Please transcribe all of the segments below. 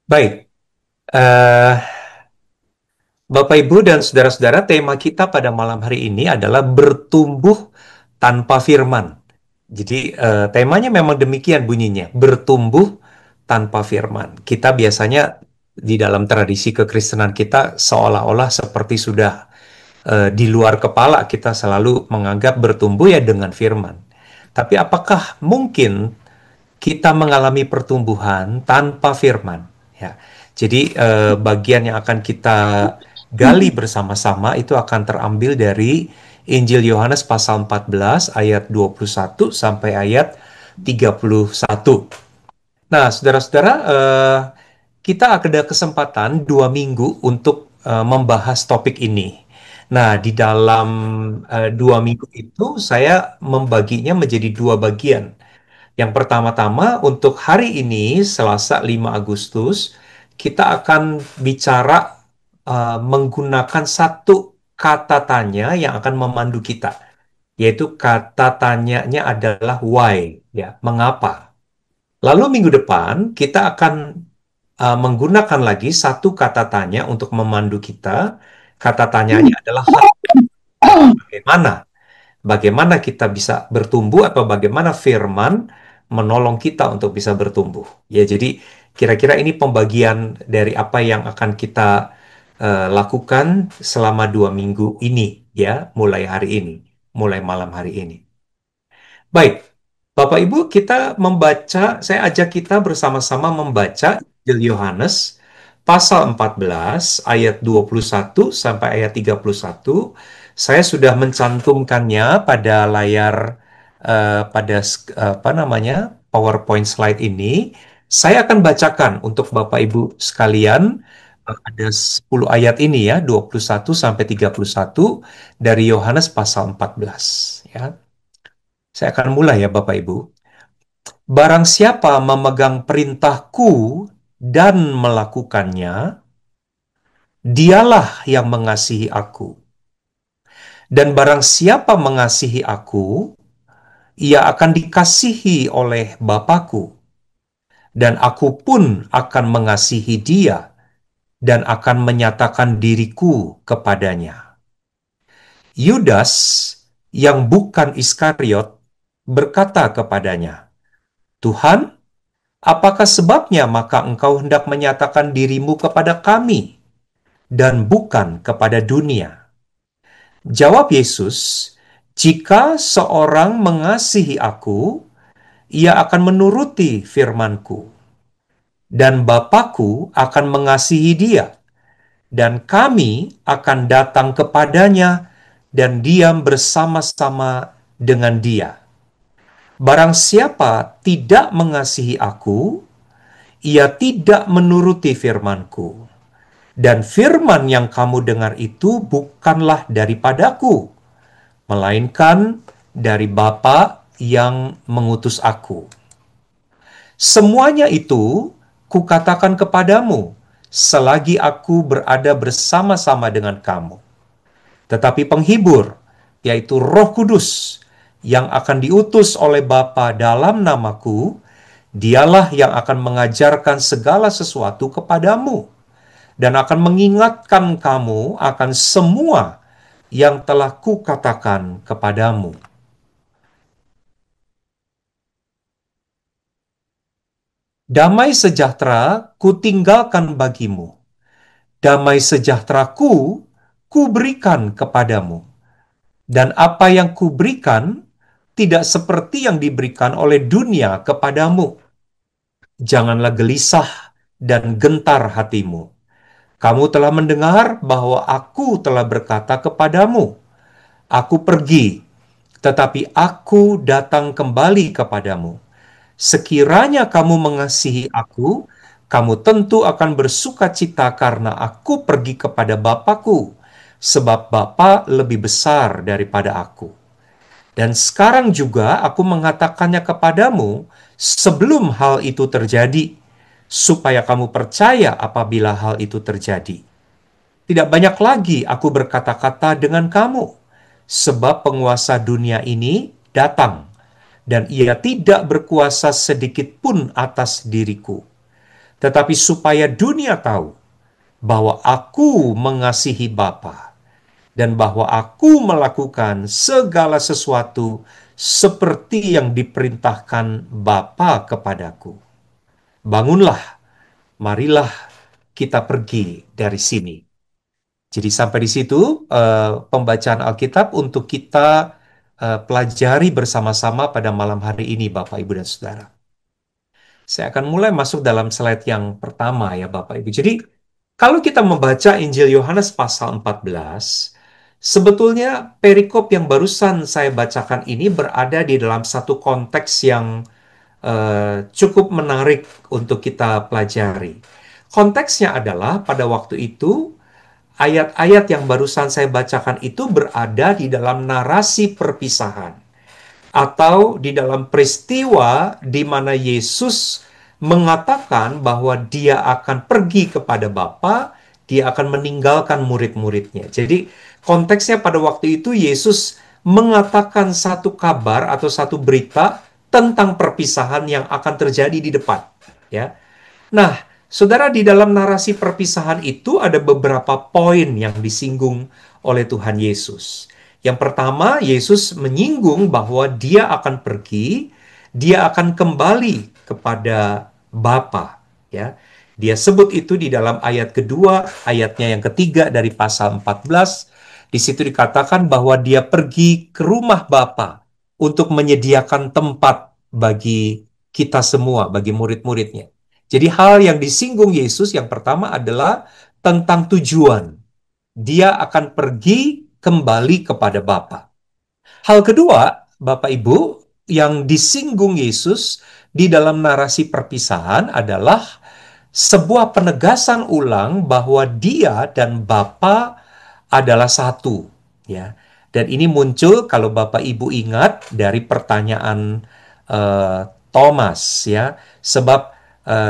Baik, eh, Bapak Ibu dan saudara-saudara, tema kita pada malam hari ini adalah bertumbuh tanpa firman. Jadi, temanya memang demikian bunyinya, bertumbuh tanpa firman. Kita biasanya di dalam tradisi kekristenan kita seolah-olah seperti sudah di luar kepala kita selalu menganggap bertumbuh ya dengan firman. Tapi apakah mungkin kita mengalami pertumbuhan tanpa firman? Ya. Jadi bagian yang akan kita gali bersama-sama itu akan terambil dari Injil Yohanes pasal 14 ayat 21 sampai ayat 31. Nah, saudara-saudara, kita ada kesempatan 2 minggu untuk membahas topik ini. Nah, di dalam 2 minggu itu saya membaginya menjadi dua bagian. Yang pertama-tama untuk hari ini, Selasa 5 Agustus, kita akan bicara menggunakan satu kata tanya yang akan memandu kita, yaitu kata tanyanya adalah why, ya, mengapa. Lalu minggu depan kita akan menggunakan lagi satu kata tanya untuk memandu kita. Kata tanyanya adalah how, bagaimana. Bagaimana kita bisa bertumbuh atau bagaimana firman menolong kita untuk bisa bertumbuh. Ya, jadi kira-kira ini pembagian dari apa yang akan kita lakukan selama 2 minggu ini, ya, mulai hari ini, mulai malam hari ini. Baik, Bapak Ibu, kita membaca, saya ajak kita bersama-sama membaca Injil Yohanes pasal 14 ayat 21 sampai ayat 31. Saya sudah mencantumkannya pada layar apa namanya? PowerPoint slide ini. Saya akan bacakan untuk Bapak Ibu sekalian, ada 10 ayat ini ya, 21 sampai 31 dari Yohanes pasal 14 ya. Saya akan mulai ya Bapak Ibu. Barang siapa memegang perintahku dan melakukannya, dialah yang mengasihi aku. Dan barang siapa mengasihi aku, ia akan dikasihi oleh Bapakku. Dan aku pun akan mengasihi dia dan akan menyatakan diriku kepadanya. Yudas, yang bukan Iskariot, berkata kepadanya, Tuhan, apakah sebabnya maka engkau hendak menyatakan dirimu kepada kami dan bukan kepada dunia? Jawab Yesus, jika seorang mengasihi aku, ia akan menuruti firman-Ku, dan Bapakku akan mengasihi dia, dan kami akan datang kepadanya dan diam bersama-sama dengan dia. Barang siapa tidak mengasihi aku, ia tidak menuruti firman-Ku. Dan firman yang kamu dengar itu bukanlah daripadaku, melainkan dari Bapa yang mengutus aku. Semuanya itu kukatakan kepadamu, selagi aku berada bersama-sama dengan kamu. Tetapi penghibur, yaitu Roh Kudus, yang akan diutus oleh Bapa dalam namaku, dialah yang akan mengajarkan segala sesuatu kepadamu dan akan mengingatkan kamu akan semua yang telah kukatakan kepadamu. Damai sejahtera kutinggalkan bagimu. Damai sejahteraku kuberikan kepadamu. Dan apa yang kuberikan tidak seperti yang diberikan oleh dunia kepadamu. Janganlah gelisah dan gentar hatimu. Kamu telah mendengar bahwa aku telah berkata kepadamu, aku pergi, tetapi aku datang kembali kepadamu. Sekiranya kamu mengasihi aku, kamu tentu akan bersuka cita karena aku pergi kepada Bapakku, sebab Bapa lebih besar daripada aku. Dan sekarang juga aku mengatakannya kepadamu sebelum hal itu terjadi, supaya kamu percaya apabila hal itu terjadi. Tidak banyak lagi aku berkata-kata dengan kamu, sebab penguasa dunia ini datang, dan ia tidak berkuasa sedikit pun atas diriku. tetapi supaya dunia tahu bahwa aku mengasihi Bapa dan bahwa aku melakukan segala sesuatu seperti yang diperintahkan Bapa kepadaku. Bangunlah, marilah kita pergi dari sini. Jadi sampai di situ pembacaan Alkitab untuk kita pelajari bersama-sama pada malam hari ini, Bapak, Ibu, dan Saudara. Saya akan mulai masuk dalam slide yang pertama ya, Bapak, Ibu. Jadi kalau kita membaca Injil Yohanes pasal 14, sebetulnya perikop yang barusan saya bacakan ini berada di dalam satu konteks yang cukup menarik untuk kita pelajari. Konteksnya adalah pada waktu itu ayat-ayat yang barusan saya bacakan itu berada di dalam narasi perpisahan atau di dalam peristiwa di mana Yesus mengatakan bahwa dia akan pergi kepada Bapa, dia akan meninggalkan murid-muridnya. Jadi konteksnya pada waktu itu Yesus mengatakan satu kabar atau satu berita tentang perpisahan yang akan terjadi di depan, ya. Nah, saudara, di dalam narasi perpisahan itu ada beberapa poin yang disinggung oleh Tuhan Yesus. Yang pertama, Yesus menyinggung bahwa dia akan pergi, dia akan kembali kepada Bapa, ya. Dia sebut itu di dalam ayat kedua, ayatnya yang ketiga dari pasal 14. Di situ dikatakan bahwa dia pergi ke rumah Bapa untuk menyediakan tempat bagi kita semua, bagi murid-muridnya. Jadi hal yang disinggung Yesus yang pertama adalah tentang tujuan. Dia akan pergi kembali kepada Bapa. Hal kedua, Bapak Ibu, yang disinggung Yesus di dalam narasi perpisahan adalah sebuah penegasan ulang bahwa dia dan Bapa adalah satu, ya. Dan ini muncul kalau Bapak Ibu ingat dari pertanyaan eh, Thomas, ya. Sebab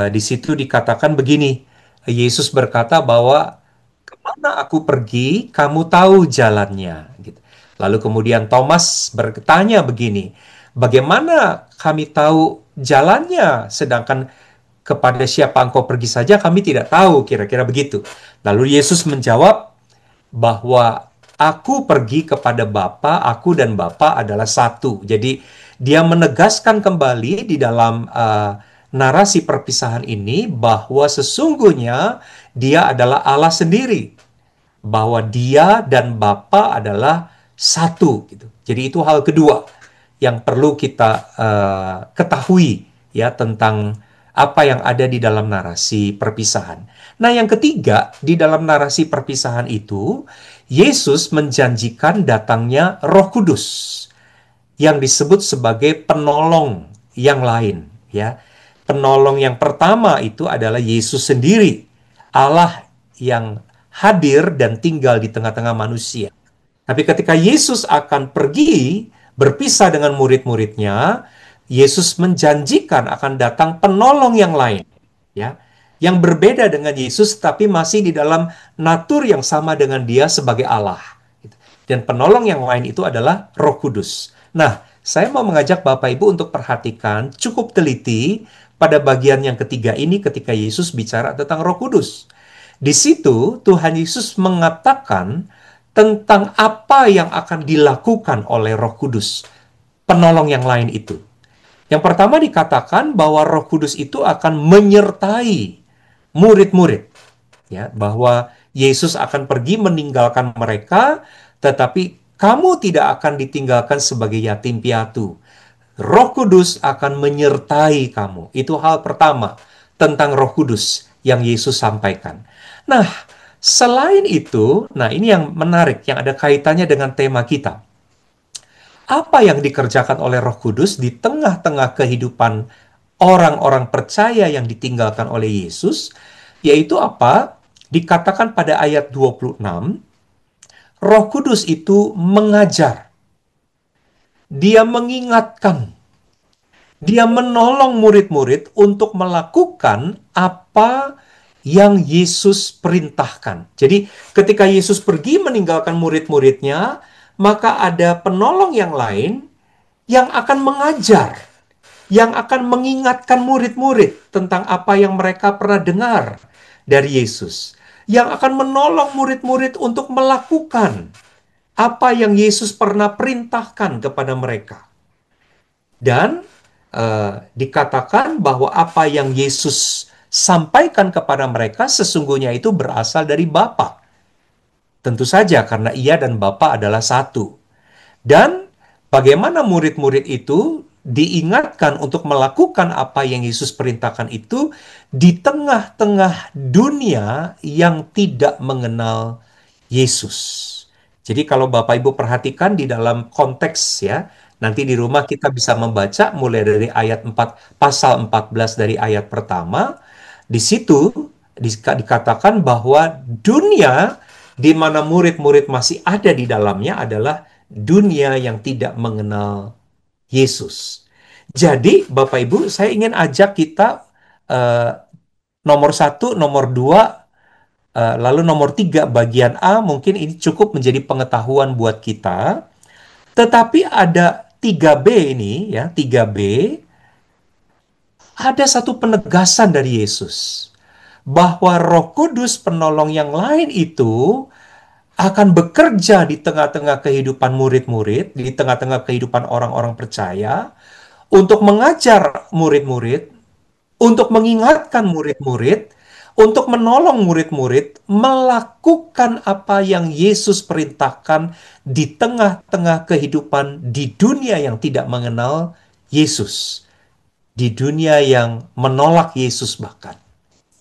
di situ dikatakan begini, Yesus berkata bahwa kemana aku pergi, kamu tahu jalannya, gitu. Lalu kemudian Thomas bertanya begini, bagaimana kami tahu jalannya, sedangkan kepada siapa engkau pergi saja kami tidak tahu, kira-kira begitu. Lalu Yesus menjawab bahwa aku pergi kepada Bapa, aku dan Bapa adalah satu. Jadi dia menegaskan kembali di dalam narasi perpisahan ini bahwa sesungguhnya dia adalah Allah sendiri, bahwa dia dan Bapa adalah satu, gitu. Jadi itu hal kedua yang perlu kita ketahui ya tentang apa yang ada di dalam narasi perpisahan. Nah, yang ketiga, di dalam narasi perpisahan itu, Yesus menjanjikan datangnya Roh Kudus yang disebut sebagai penolong yang lain, ya. Penolong yang pertama itu adalah Yesus sendiri, Allah yang hadir dan tinggal di tengah-tengah manusia. Tapi ketika Yesus akan pergi berpisah dengan murid-muridnya, Yesus menjanjikan akan datang penolong yang lain, ya, yang berbeda dengan Yesus tapi masih di dalam natur yang sama dengan dia sebagai Allah. Dan penolong yang lain itu adalah Roh Kudus. Nah, saya mau mengajak Bapak Ibu untuk perhatikan cukup teliti pada bagian yang ketiga ini ketika Yesus bicara tentang Roh Kudus. Di situ Tuhan Yesus mengatakan tentang apa yang akan dilakukan oleh Roh Kudus, penolong yang lain itu. Yang pertama dikatakan bahwa Roh Kudus itu akan menyertai murid-murid, ya, bahwa Yesus akan pergi meninggalkan mereka, tetapi kamu tidak akan ditinggalkan sebagai yatim piatu. Roh Kudus akan menyertai kamu. Itu hal pertama tentang Roh Kudus yang Yesus sampaikan. Nah, selain itu, nah ini yang menarik, yang ada kaitannya dengan tema kita. Apa yang dikerjakan oleh Roh Kudus di tengah-tengah kehidupan orang-orang percaya yang ditinggalkan oleh Yesus, yaitu apa? Dikatakan pada ayat 26, Roh Kudus itu mengajar, dia mengingatkan, dia menolong murid-murid untuk melakukan apa yang Yesus perintahkan. Jadi ketika Yesus pergi meninggalkan murid-muridnya, maka ada penolong yang lain yang akan mengajar, yang akan mengingatkan murid-murid tentang apa yang mereka pernah dengar dari Yesus, yang akan menolong murid-murid untuk melakukan apa yang Yesus pernah perintahkan kepada mereka. Dan dikatakan bahwa apa yang Yesus sampaikan kepada mereka sesungguhnya itu berasal dari Bapa. Tentu saja karena ia dan Bapa adalah satu. Dan bagaimana murid-murid itu diingatkan untuk melakukan apa yang Yesus perintahkan itu di tengah-tengah dunia yang tidak mengenal Yesus. Jadi kalau Bapak Ibu perhatikan di dalam konteks ya, nanti di rumah kita bisa membaca mulai dari ayat 4 pasal 14 dari ayat pertama. Di situ dikatakan bahwa dunia di mana murid-murid masih ada di dalamnya adalah dunia yang tidak mengenal Yesus. Jadi, Bapak Ibu, saya ingin ajak kita eh, nomor satu, nomor dua, lalu nomor tiga, bagian A, mungkin ini cukup menjadi pengetahuan buat kita. Tetapi ada 3B ini, ya, 3B, ada satu penegasan dari Yesus. Bahwa Roh Kudus penolong yang lain itu akan bekerja di tengah-tengah kehidupan murid-murid, di tengah-tengah kehidupan orang-orang percaya, untuk mengajar murid-murid, untuk mengingatkan murid-murid, untuk menolong murid-murid melakukan apa yang Yesus perintahkan di tengah-tengah kehidupan di dunia yang tidak mengenal Yesus, di dunia yang menolak Yesus bahkan.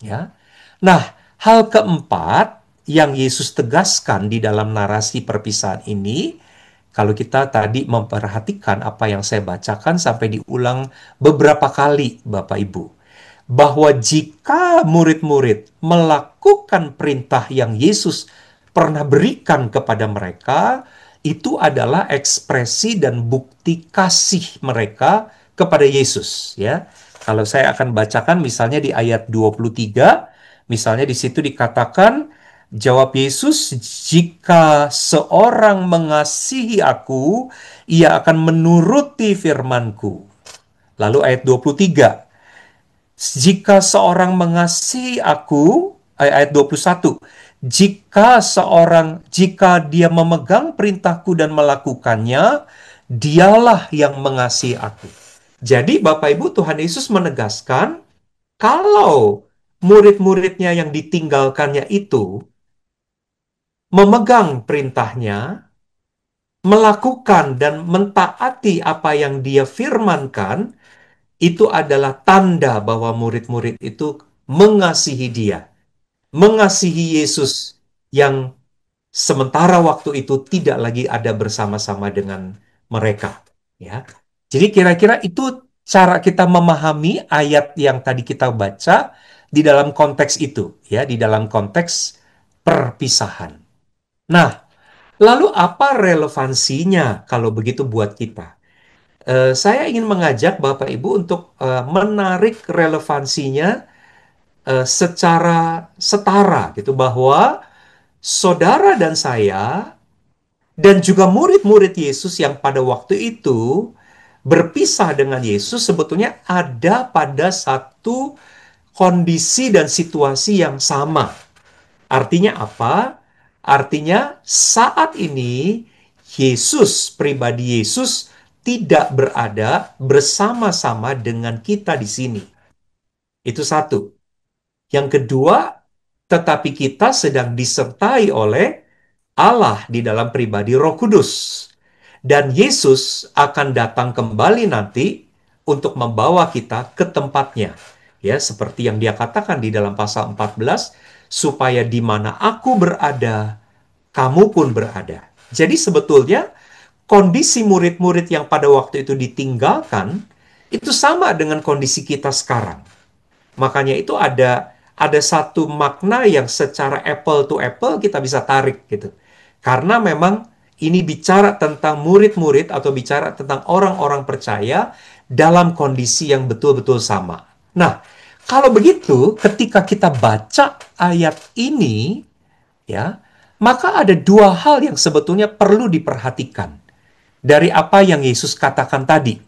Ya. Nah, hal keempat yang Yesus tegaskan di dalam narasi perpisahan ini, kalau kita tadi memperhatikan apa yang saya bacakan sampai diulang beberapa kali, Bapak Ibu, bahwa jika murid-murid melakukan perintah yang Yesus pernah berikan kepada mereka, itu adalah ekspresi dan bukti kasih mereka kepada Yesus, ya. Kalau saya akan bacakan misalnya di ayat 23, misalnya di situ dikatakan, jawab Yesus, "Jika seorang mengasihi aku, ia akan menuruti firman-Ku." Lalu ayat 23, "Jika seorang mengasihi aku," ayat 21, jika dia memegang perintahku dan melakukannya, dialah yang mengasihi aku." Jadi Bapak Ibu, Tuhan Yesus menegaskan kalau murid-muridnya yang ditinggalkannya itu memegang perintahnya, melakukan dan mentaati apa yang dia firmankan, itu adalah tanda bahwa murid-murid itu mengasihi dia, mengasihi Yesus yang sementara waktu itu tidak lagi ada bersama-sama dengan mereka. Ya, jadi kira-kira itu cara kita memahami ayat yang tadi kita baca di dalam konteks itu, ya, di dalam konteks perpisahan. Nah, lalu apa relevansinya kalau begitu buat kita? Saya ingin mengajak Bapak Ibu untuk menarik relevansinya secara setara gitu, bahwa saudara dan saya dan juga murid-murid Yesus yang pada waktu itu berpisah dengan Yesus sebetulnya ada pada satu kondisi dan situasi yang sama. Artinya apa? Artinya saat ini Yesus, pribadi Yesus tidak berada bersama-sama dengan kita di sini. Itu satu. Yang kedua, tetapi kita sedang disertai oleh Allah di dalam pribadi Roh Kudus. Dan Yesus akan datang kembali nanti untuk membawa kita ke tempatnya. Ya, seperti yang dia katakan di dalam pasal 14, supaya di mana aku berada, kamu pun berada. Jadi sebetulnya kondisi murid-murid yang pada waktu itu ditinggalkan, itu sama dengan kondisi kita sekarang. Makanya itu ada satu makna yang secara apple to apple kita bisa tarik gitu. Karena memang ini bicara tentang murid-murid atau bicara tentang orang-orang percaya dalam kondisi yang betul-betul sama. Nah, kalau begitu ketika kita baca ayat ini ya, maka ada dua hal yang sebetulnya perlu diperhatikan dari apa yang Yesus katakan tadi.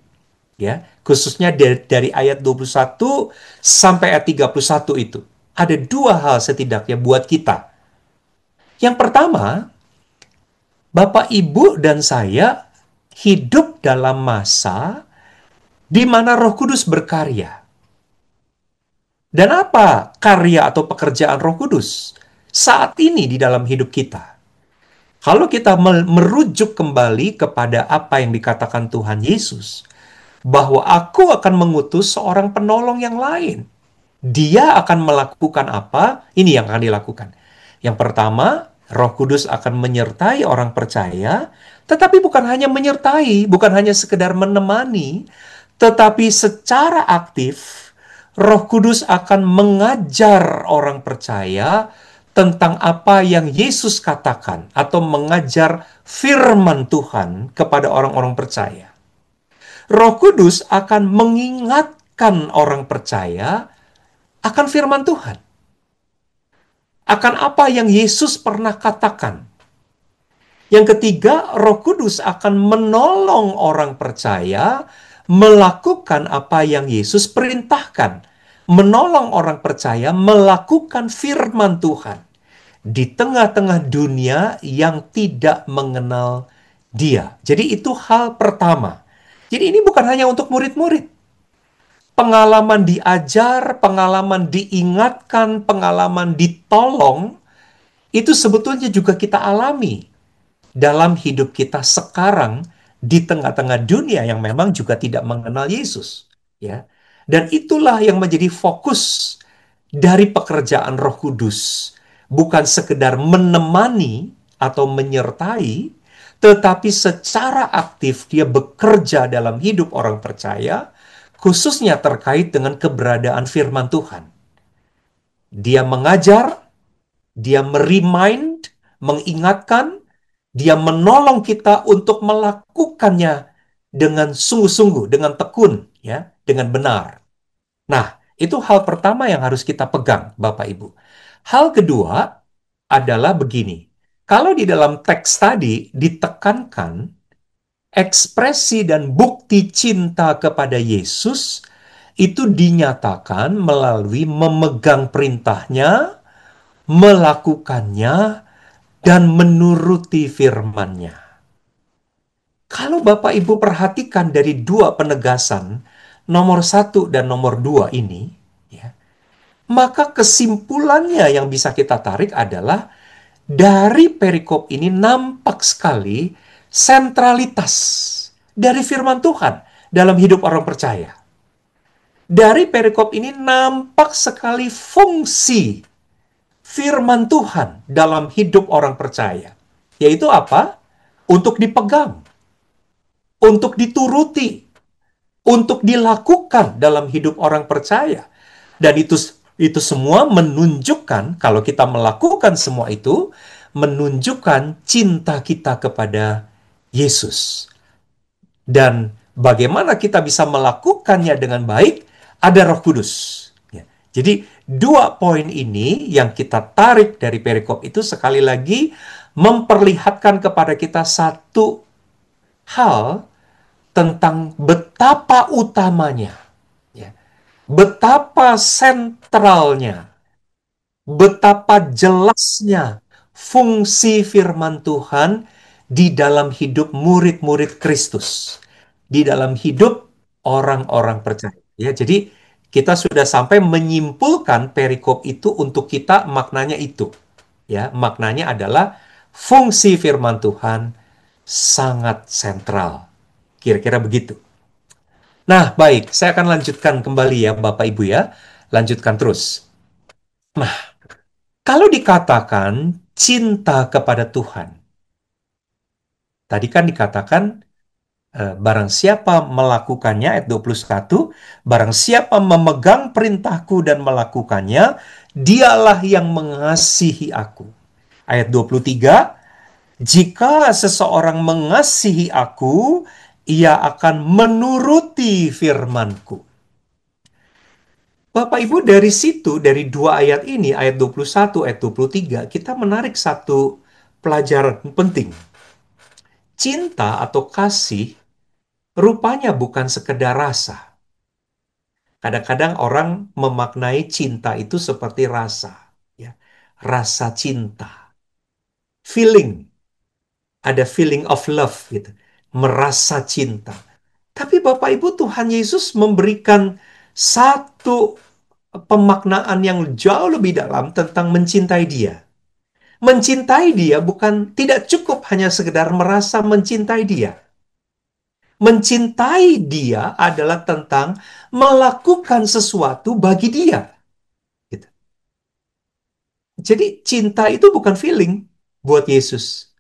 Ya, khususnya dari ayat 21 sampai ayat 31 itu. Ada dua hal setidaknya buat kita. Yang pertama, Bapak, Ibu, dan saya hidup dalam masa di mana Roh Kudus berkarya. Dan apa karya atau pekerjaan Roh Kudus saat ini di dalam hidup kita? Kalau kita merujuk kembali kepada apa yang dikatakan Tuhan Yesus, bahwa aku akan mengutus seorang penolong yang lain. Dia akan melakukan apa? Ini yang akan dilakukan. Yang pertama, Roh Kudus akan menyertai orang percaya, tetapi bukan hanya menyertai, bukan hanya sekedar menemani, tetapi secara aktif, Roh Kudus akan mengajar orang percaya tentang apa yang Yesus katakan, atau mengajar firman Tuhan kepada orang-orang percaya. Roh Kudus akan mengingatkan orang percaya akan firman Tuhan, akan apa yang Yesus pernah katakan. Yang ketiga, Roh Kudus akan menolong orang percaya melakukan apa yang Yesus perintahkan. Menolong orang percaya melakukan firman Tuhan di tengah-tengah dunia yang tidak mengenal Dia. Jadi itu hal pertama. Jadi ini bukan hanya untuk murid-murid. Pengalaman diajar, pengalaman diingatkan, pengalaman ditolong, itu sebetulnya juga kita alami dalam hidup kita sekarang di tengah-tengah dunia yang memang juga tidak mengenal Yesus, ya. Dan itulah yang menjadi fokus dari pekerjaan Roh Kudus, bukan sekedar menemani atau menyertai, tetapi secara aktif dia bekerja dalam hidup orang percaya, khususnya terkait dengan keberadaan firman Tuhan. Dia mengajar, dia meremind, mengingatkan, dia menolong kita untuk melakukannya dengan sungguh-sungguh, dengan tekun, ya, dengan benar. Nah, itu hal pertama yang harus kita pegang, Bapak Ibu. Hal kedua adalah begini. Kalau di dalam teks tadi ditekankan ekspresi dan bukti cinta kepada Yesus itu dinyatakan melalui memegang perintahnya, melakukannya, dan menuruti firman-Nya. Kalau Bapak Ibu perhatikan dari dua penegasan, nomor satu dan nomor dua ini, ya, maka kesimpulannya yang bisa kita tarik adalah dari perikop ini nampak sekali sentralitas dari firman Tuhan dalam hidup orang percaya. Dari perikop ini nampak sekali fungsi firman Tuhan dalam hidup orang percaya. Yaitu apa? Untuk dipegang, untuk dituruti, untuk dilakukan dalam hidup orang percaya. Dan itu semua menunjukkan, kalau kita melakukan semua itu, menunjukkan cinta kita kepada Yesus. Dan bagaimana kita bisa melakukannya dengan baik? Ada Roh Kudus. Ya. Jadi dua poin ini yang kita tarik dari perikop itu sekali lagi memperlihatkan kepada kita satu hal tentang betapa utamanya, ya, betapa sentralnya, betapa jelasnya fungsi firman Tuhan di dalam hidup murid-murid Kristus, di dalam hidup orang-orang percaya. Ya, jadi kita sudah sampai menyimpulkan perikop itu untuk kita maknanya itu. Ya, maknanya adalah fungsi firman Tuhan sangat sentral. Kira-kira begitu. Nah, baik, saya akan lanjutkan kembali ya Bapak Ibu ya. Lanjutkan terus. Nah, kalau dikatakan cinta kepada Tuhan, tadi kan dikatakan barang siapa melakukannya, ayat 21, barang siapa memegang perintahku dan melakukannya, dialah yang mengasihi aku. Ayat 23, jika seseorang mengasihi aku, ia akan menuruti firmanku. Bapak Ibu, dari situ, dari dua ayat ini, ayat 21, ayat 23, kita menarik satu pelajaran penting. Cinta atau kasih Rupanya bukan sekedar rasa. Kadang-kadang orang memaknai cinta itu seperti rasa, ya. Rasa cinta, feeling, ada feeling of love gitu. Merasa cinta. Tapi Bapak Ibu, Tuhan Yesus memberikan satu pemaknaan yang jauh lebih dalam tentang mencintai Dia. Mencintai Dia bukan tidak cukup hanya sekedar merasa mencintai Dia. Mencintai Dia adalah tentang melakukan sesuatu bagi Dia. Gitu. Jadi cinta itu bukan feeling buat Yesus.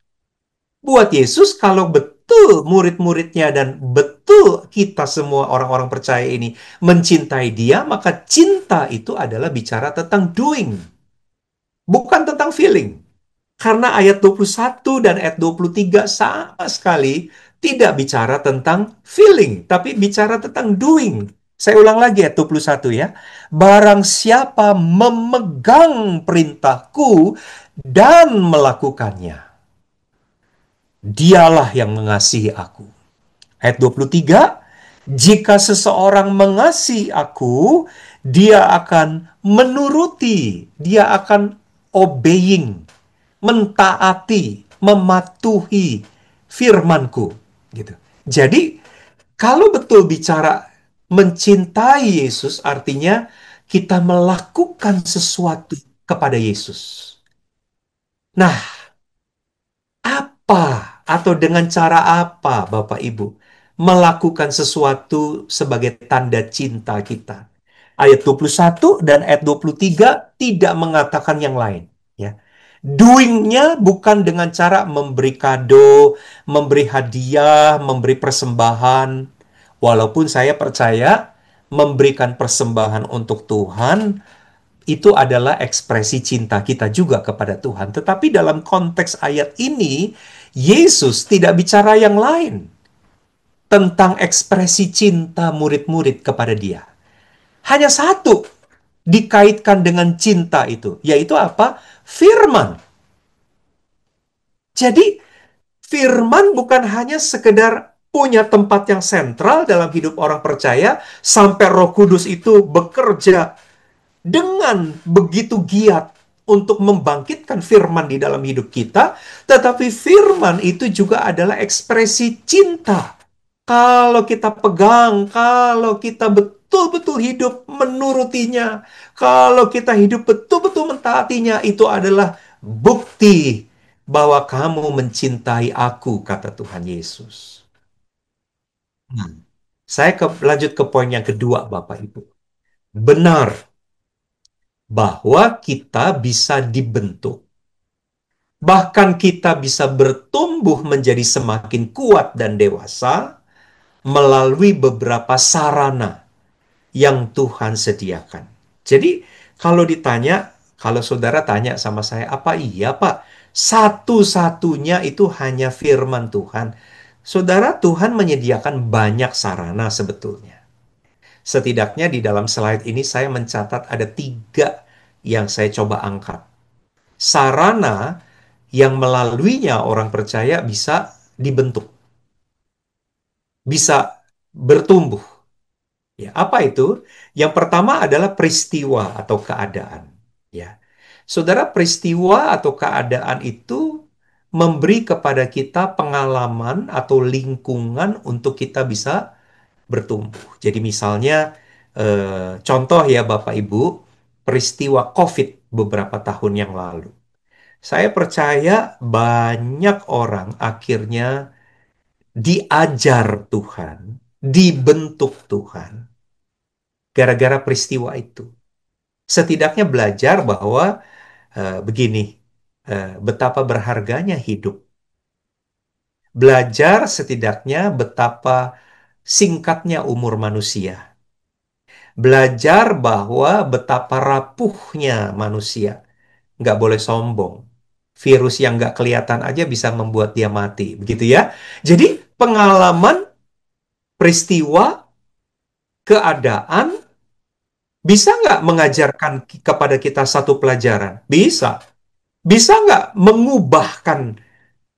Buat Yesus, kalau betul murid-muridnya dan betul kita semua orang-orang percaya ini mencintai Dia, maka cinta itu adalah bicara tentang doing, bukan tentang feeling. Karena ayat 21 dan ayat 23 sama sekali tidak bicara tentang feeling, tapi bicara tentang doing. Saya ulang lagi ayat 21 ya. Barang siapa memegang perintahku dan melakukannya, dialah yang mengasihi aku. Ayat 23, jika seseorang mengasihi aku, dia akan menuruti, dia akan obeying, mentaati, mematuhi firmanku. Gitu. Jadi, kalau betul bicara mencintai Yesus, artinya kita melakukan sesuatu kepada Yesus. Nah, apa atau dengan cara apa Bapak Ibu melakukan sesuatu sebagai tanda cinta kita? Ayat 21 dan ayat 23 tidak mengatakan yang lain, ya. Doing-nya bukan dengan cara memberi kado, memberi hadiah, memberi persembahan. Walaupun saya percaya memberikan persembahan untuk Tuhan itu adalah ekspresi cinta kita juga kepada Tuhan. Tetapi dalam konteks ayat ini, Yesus tidak bicara yang lain tentang ekspresi cinta murid-murid kepada Dia. Hanya satu dikaitkan dengan cinta itu, yaitu apa? Firman. Jadi, firman bukan hanya sekedar punya tempat yang sentral dalam hidup orang percaya, sampai Roh Kudus itu bekerja dengan begitu giat untuk membangkitkan firman di dalam hidup kita, tetapi firman itu juga adalah ekspresi cinta. Kalau kita pegang, kalau kita betul-betul hidup menurutinya, kalau kita hidup betul-betul mentaatinya, itu adalah bukti bahwa kamu mencintai aku, kata Tuhan Yesus. Hmm. Saya lanjut ke poin yang kedua, Bapak Ibu. Benar bahwa kita bisa dibentuk. Bahkan kita bisa bertumbuh menjadi semakin kuat dan dewasa melalui beberapa sarana yang Tuhan sediakan. Jadi, kalau ditanya, kalau saudara tanya sama saya, apa iya Pak? Satu-satunya itu hanya firman Tuhan. Saudara, Tuhan menyediakan banyak sarana sebetulnya. Setidaknya di dalam slide ini saya mencatat ada 3 yang saya coba angkat. Sarana yang melaluinya orang percaya bisa dibentuk, bisa bertumbuh. Ya, apa itu? Yang pertama adalah peristiwa atau keadaan. Ya, saudara, peristiwa atau keadaan itu memberi kepada kita pengalaman atau lingkungan untuk kita bisa bertumbuh. Jadi misalnya, contoh ya Bapak Ibu, peristiwa COVID beberapa tahun yang lalu. Saya percaya banyak orang akhirnya diajar Tuhan, dibentuk Tuhan, gara-gara peristiwa itu. Setidaknya belajar bahwa begini, betapa berharganya hidup. Belajar setidaknya betapa singkatnya umur manusia. Belajar bahwa betapa rapuhnya manusia. Nggak boleh sombong. Virus yang nggak kelihatan aja bisa membuat dia mati. Begitu ya. Jadi pengalaman, peristiwa, keadaan bisa nggak mengajarkan kepada kita satu pelajaran? Bisa. Bisa nggak mengubahkan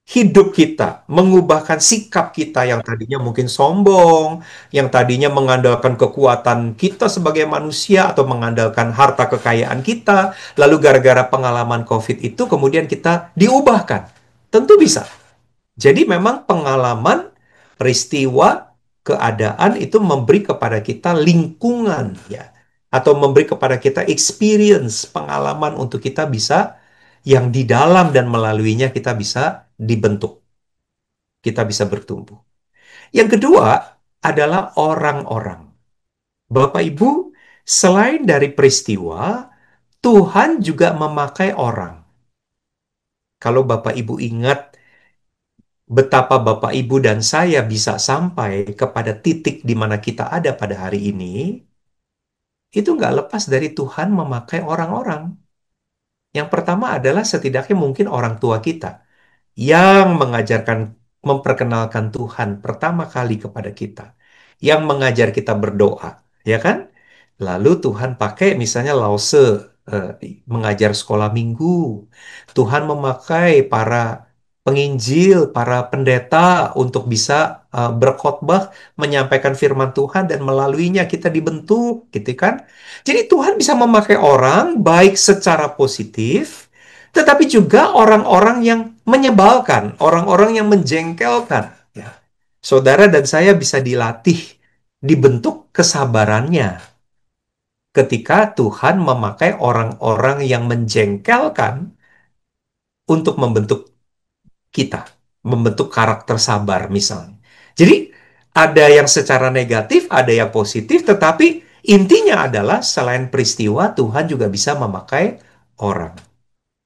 hidup kita, mengubahkan sikap kita yang tadinya mungkin sombong, yang tadinya mengandalkan kekuatan kita sebagai manusia atau mengandalkan harta kekayaan kita, lalu gara-gara pengalaman COVID itu kemudian kita diubahkan. Tentu bisa. Jadi memang pengalaman, peristiwa, keadaan itu memberi kepada kita lingkungan ya, atau memberi kepada kita experience, pengalaman untuk kita bisa yang di dalam dan melaluinya kita bisa dibentuk, kita bisa bertumbuh. Yang kedua adalah orang-orang. Bapak Ibu, selain dari peristiwa, Tuhan juga memakai orang. Kalau Bapak Ibu ingat betapa Bapak Ibu dan saya bisa sampai kepada titik di mana kita ada pada hari ini, itu nggak lepas dari Tuhan memakai orang-orang. Yang pertama adalah setidaknya mungkin orang tua kita yang mengajarkan, memperkenalkan Tuhan pertama kali kepada kita, yang mengajar kita berdoa, ya kan? Lalu Tuhan pakai misalnya Lause eh, mengajar sekolah minggu. Tuhan memakai para penginjil, para pendeta untuk bisa berkhotbah, menyampaikan firman Tuhan dan melaluinya kita dibentuk, gitu kan? Jadi Tuhan bisa memakai orang baik secara positif, tetapi juga orang-orang yang menyebalkan, orang-orang yang menjengkelkan. Ya. Saudara dan saya bisa dilatih, dibentuk kesabarannya ketika Tuhan memakai orang-orang yang menjengkelkan untuk membentuk kita, membentuk karakter sabar misalnya. Jadi ada yang secara negatif, ada yang positif, tetapi intinya adalah selain peristiwa, Tuhan juga bisa memakai orang.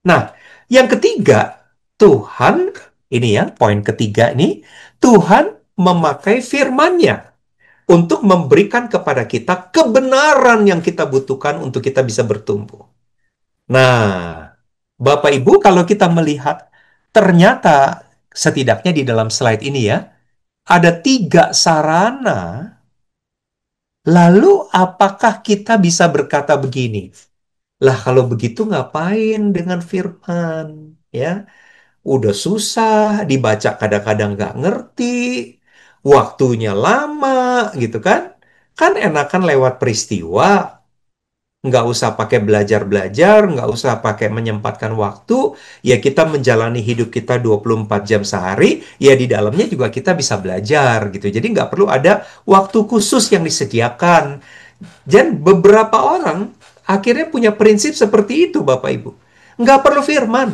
Nah, yang ketiga, Tuhan, ini ya, poin ketiga ini, Tuhan memakai firman-Nya untuk memberikan kepada kita kebenaran yang kita butuhkan untuk kita bisa bertumbuh. Nah, Bapak Ibu, kalau kita melihat, ternyata setidaknya di dalam slide ini ya, ada tiga sarana. Lalu apakah kita bisa berkata begini? Lah kalau begitu ngapain dengan firman? Ya, udah susah, dibaca kadang-kadang nggak ngerti, waktunya lama, gitu kan? Kan enakan lewat peristiwa, nggak usah pakai belajar-belajar, nggak usah pakai menyempatkan waktu, ya kita menjalani hidup kita 24 jam sehari, ya di dalamnya juga kita bisa belajar gitu. Jadi nggak perlu ada waktu khusus yang disediakan. Dan beberapa orang akhirnya punya prinsip seperti itu, Bapak Ibu. Nggak perlu firman.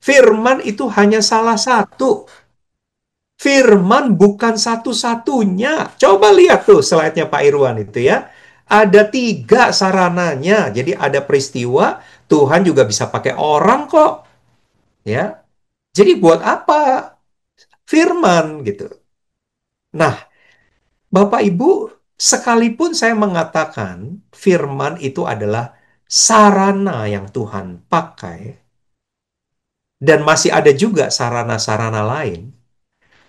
Firman itu hanya salah satu. Firman bukan satu-satunya. Coba lihat tuh slide-nya Pak Irwan itu ya. Ada tiga sarananya. Jadi ada peristiwa, Tuhan juga bisa pakai orang kok. Ya. Jadi buat apa firman gitu. Nah, Bapak Ibu, sekalipun saya mengatakan firman itu adalah sarana yang Tuhan pakai, dan masih ada juga sarana-sarana lain,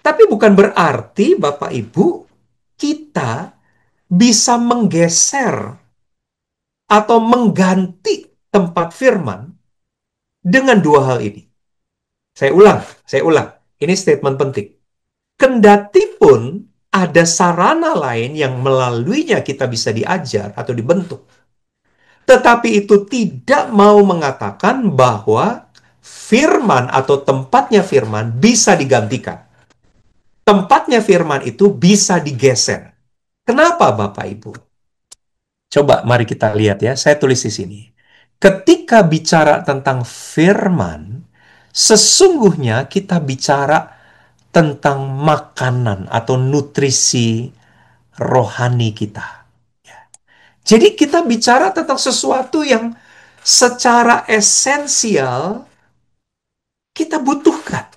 tapi bukan berarti Bapak Ibu kita bisa menggeser atau mengganti tempat firman dengan dua hal ini. Saya ulang. Ini statement penting. Kendati pun ada sarana lain yang melaluinya kita bisa diajar atau dibentuk. Tetapi itu tidak mau mengatakan bahwa firman atau tempatnya firman bisa digantikan. Tempatnya firman itu bisa digeser. Kenapa Bapak Ibu? Coba mari kita lihat ya, saya tulis di sini. Ketika bicara tentang firman, sesungguhnya kita bicara tentang makanan atau nutrisi rohani kita. Jadi kita bicara tentang sesuatu yang secara esensial kita butuhkan.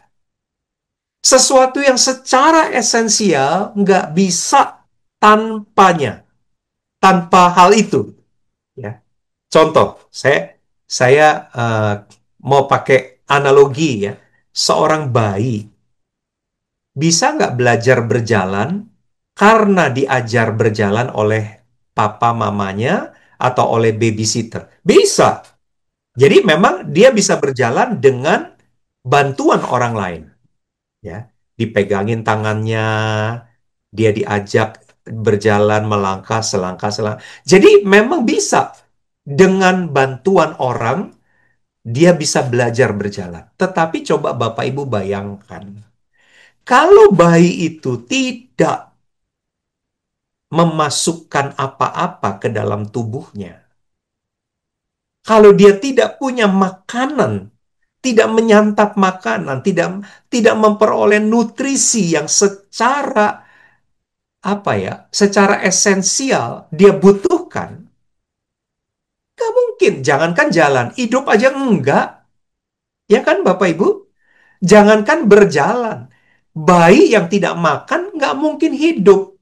Sesuatu yang secara esensial nggak bisa tanpanya, tanpa hal itu. Ya. Contoh, saya mau pakai analogi ya. Seorang bayi bisa nggak belajar berjalan karena diajar berjalan oleh papa mamanya atau oleh babysitter? Bisa. Jadi memang dia bisa berjalan dengan bantuan orang lain, ya, dipegangin tangannya, dia diajak berjalan melangkah selangkah selangkah. Jadi memang bisa dengan bantuan orang dia bisa belajar berjalan. Tetapi coba Bapak Ibu bayangkan, kalau bayi itu tidak memasukkan apa-apa ke dalam tubuhnya, kalau dia tidak punya makanan, tidak menyantap makanan, tidak memperoleh nutrisi yang secara apa ya, secara esensial dia butuhkan, nggak mungkin. Jangankan jalan, hidup aja enggak, ya kan Bapak Ibu? Jangankan berjalan, bayi yang tidak makan nggak mungkin hidup,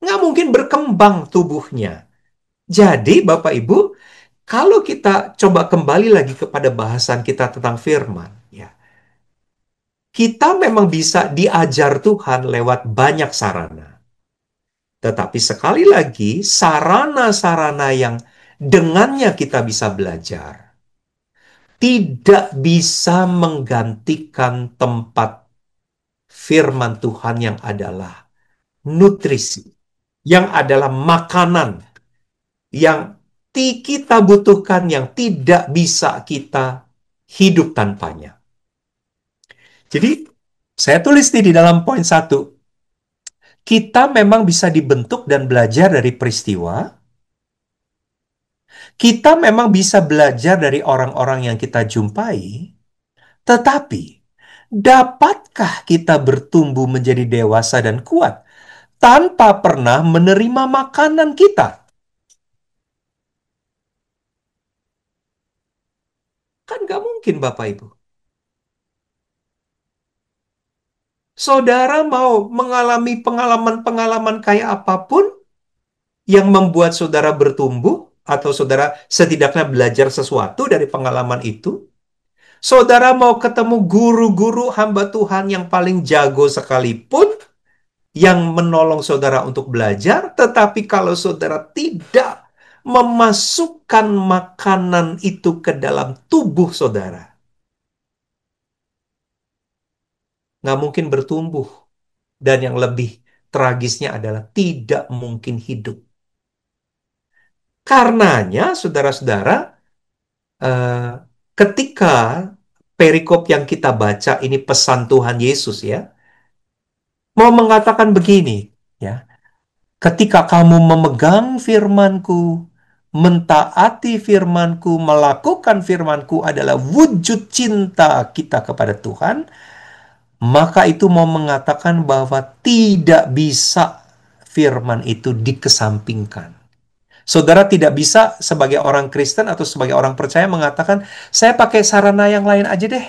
nggak mungkin berkembang tubuhnya. Jadi Bapak Ibu, kalau kita coba kembali lagi kepada bahasan kita tentang firman, ya, kita memang bisa diajar Tuhan lewat banyak sarana. Tetapi sekali lagi, sarana-sarana yang dengannya kita bisa belajar tidak bisa menggantikan tempat firman Tuhan yang adalah nutrisi, yang adalah makanan yang kita butuhkan, yang tidak bisa kita hidup tanpanya. Jadi, saya tulis di dalam poin satu, kita memang bisa dibentuk dan belajar dari peristiwa. Kita memang bisa belajar dari orang-orang yang kita jumpai, tetapi dapatkah kita bertumbuh menjadi dewasa dan kuat tanpa pernah menerima makanan kita? Kan nggak mungkin, Bapak Ibu. Saudara mau mengalami pengalaman-pengalaman kayak apapun yang membuat saudara bertumbuh, atau saudara setidaknya belajar sesuatu dari pengalaman itu, saudara mau ketemu guru-guru hamba Tuhan yang paling jago sekalipun, yang menolong saudara untuk belajar, tetapi kalau saudara tidak memasukkan makanan itu ke dalam tubuh saudara, nggak mungkin bertumbuh. Dan yang lebih tragisnya adalah tidak mungkin hidup. Karenanya, saudara-saudara, eh, ketika perikop yang kita baca ini pesan Tuhan Yesus, ya, mau mengatakan begini, ya, ketika kamu memegang firman-Ku, mentaati firman-Ku, melakukan firman-Ku adalah wujud cinta kita kepada Tuhan, maka itu mau mengatakan bahwa tidak bisa firman itu dikesampingkan. Saudara tidak bisa sebagai orang Kristen atau sebagai orang percaya mengatakan, saya pakai sarana yang lain aja deh.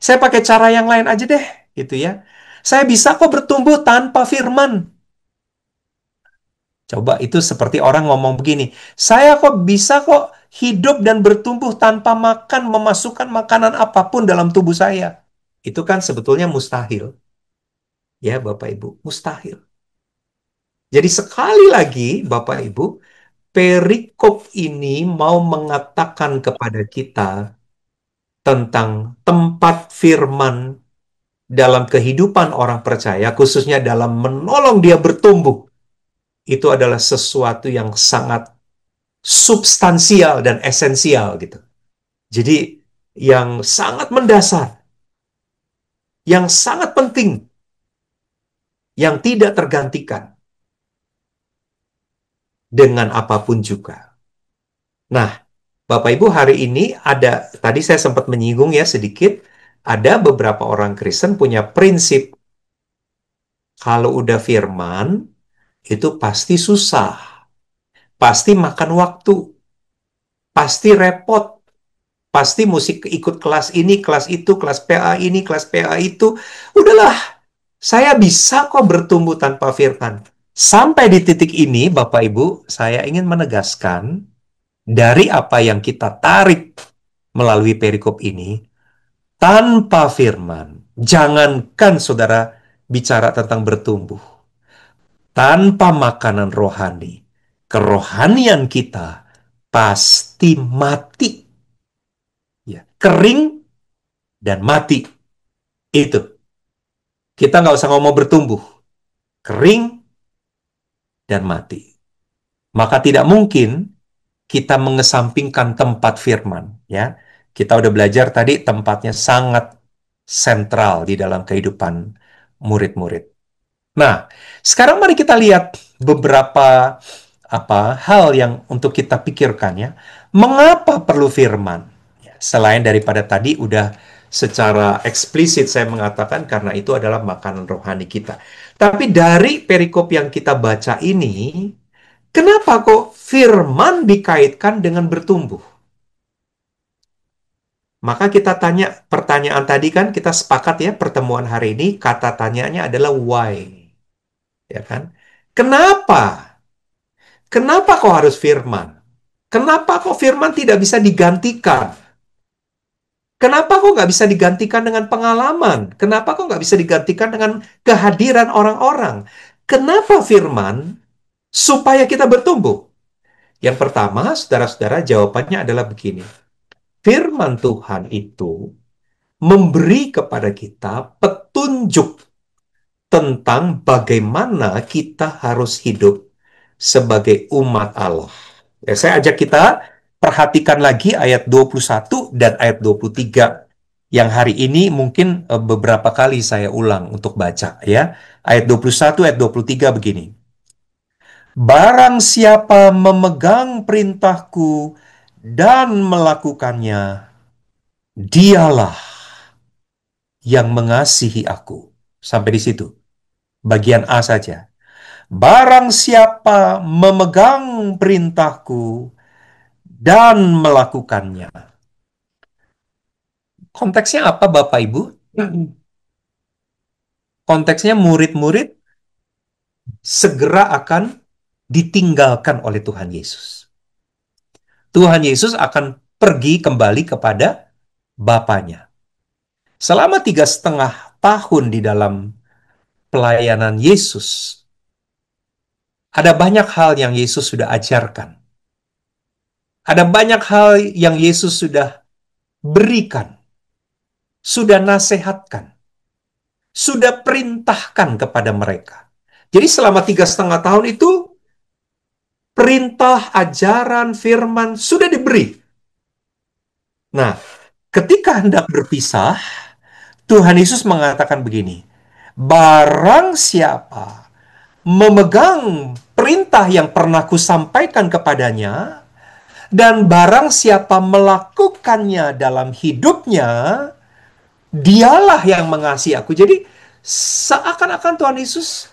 Saya pakai cara yang lain aja deh. Gitu ya. Saya bisa kok bertumbuh tanpa firman. Coba itu seperti orang ngomong begini, saya kok bisa kok hidup dan bertumbuh tanpa makan, memasukkan makanan apapun dalam tubuh saya. Itu kan sebetulnya mustahil. Ya Bapak Ibu, mustahil. Jadi sekali lagi Bapak Ibu, perikop ini mau mengatakan kepada kita tentang tempat firman dalam kehidupan orang percaya, khususnya dalam menolong dia bertumbuh. Itu adalah sesuatu yang sangat substansial dan esensial gitu. Jadi yang sangat mendasar, yang sangat penting, yang tidak tergantikan dengan apapun juga. Nah, Bapak Ibu, hari ini ada, tadi saya sempat menyinggung ya sedikit, ada beberapa orang Kristen punya prinsip, kalau udah firman, itu pasti susah, pasti makan waktu, pasti repot, pasti mesti ikut kelas ini, kelas itu, kelas PA ini, kelas PA itu. Udahlah, saya bisa kok bertumbuh tanpa firman. Sampai di titik ini, Bapak Ibu, saya ingin menegaskan dari apa yang kita tarik melalui perikop ini, tanpa firman, jangankan saudara bicara tentang bertumbuh, tanpa makanan rohani, kerohanian kita pasti mati. Ya, kering dan mati. Itu. Kita nggak usah ngomong bertumbuh. Kering dan mati. Maka tidak mungkin kita mengesampingkan tempat firman. Ya, kita udah belajar tadi tempatnya sangat sentral di dalam kehidupan murid-murid. Nah, sekarang mari kita lihat beberapa hal yang untuk kita pikirkan ya. Mengapa perlu firman? Ya, selain daripada tadi udah secara eksplisit saya mengatakan karena itu adalah makanan rohani kita. Tapi dari perikop yang kita baca ini, kenapa kok firman dikaitkan dengan bertumbuh? Maka kita tanya pertanyaan tadi kan kita sepakat ya pertemuan hari ini kata tanyanya adalah why, ya kan? Kenapa? Kenapa kok harus firman? Kenapa kok firman tidak bisa digantikan? Kenapa kok nggak bisa digantikan dengan pengalaman? Kenapa kok nggak bisa digantikan dengan kehadiran orang-orang? Kenapa firman? Supaya kita bertumbuh. Yang pertama, saudara-saudara, jawabannya adalah begini. Firman Tuhan itu memberi kepada kita petunjuk tentang bagaimana kita harus hidup sebagai umat Allah. Ya, saya ajak kita perhatikan lagi ayat 21 dan ayat 23 yang hari ini mungkin beberapa kali saya ulang untuk baca ya. Ayat 21, ayat 23 begini. Barang siapa memegang perintahku dan melakukannya, dialah yang mengasihi aku. Sampai di situ. Bagian A saja. Barang siapa memegang perintahku dan melakukannya. Konteksnya apa Bapak Ibu? Konteksnya murid-murid segera akan ditinggalkan oleh Tuhan Yesus. Tuhan Yesus akan pergi kembali kepada Bapanya. Selama 3,5 tahun di dalam pelayanan Yesus, ada banyak hal yang Yesus sudah ajarkan. Ada banyak hal yang Yesus sudah berikan, sudah nasihatkan, sudah perintahkan kepada mereka. Jadi selama 3,5 tahun itu, perintah, ajaran, firman sudah diberi. Nah, ketika hendak berpisah, Tuhan Yesus mengatakan begini, barang siapa memegang perintah yang pernah kusampaikan kepadanya, dan barang siapa melakukannya dalam hidupnya, dialah yang mengasihi aku. Jadi, seakan-akan Tuhan Yesus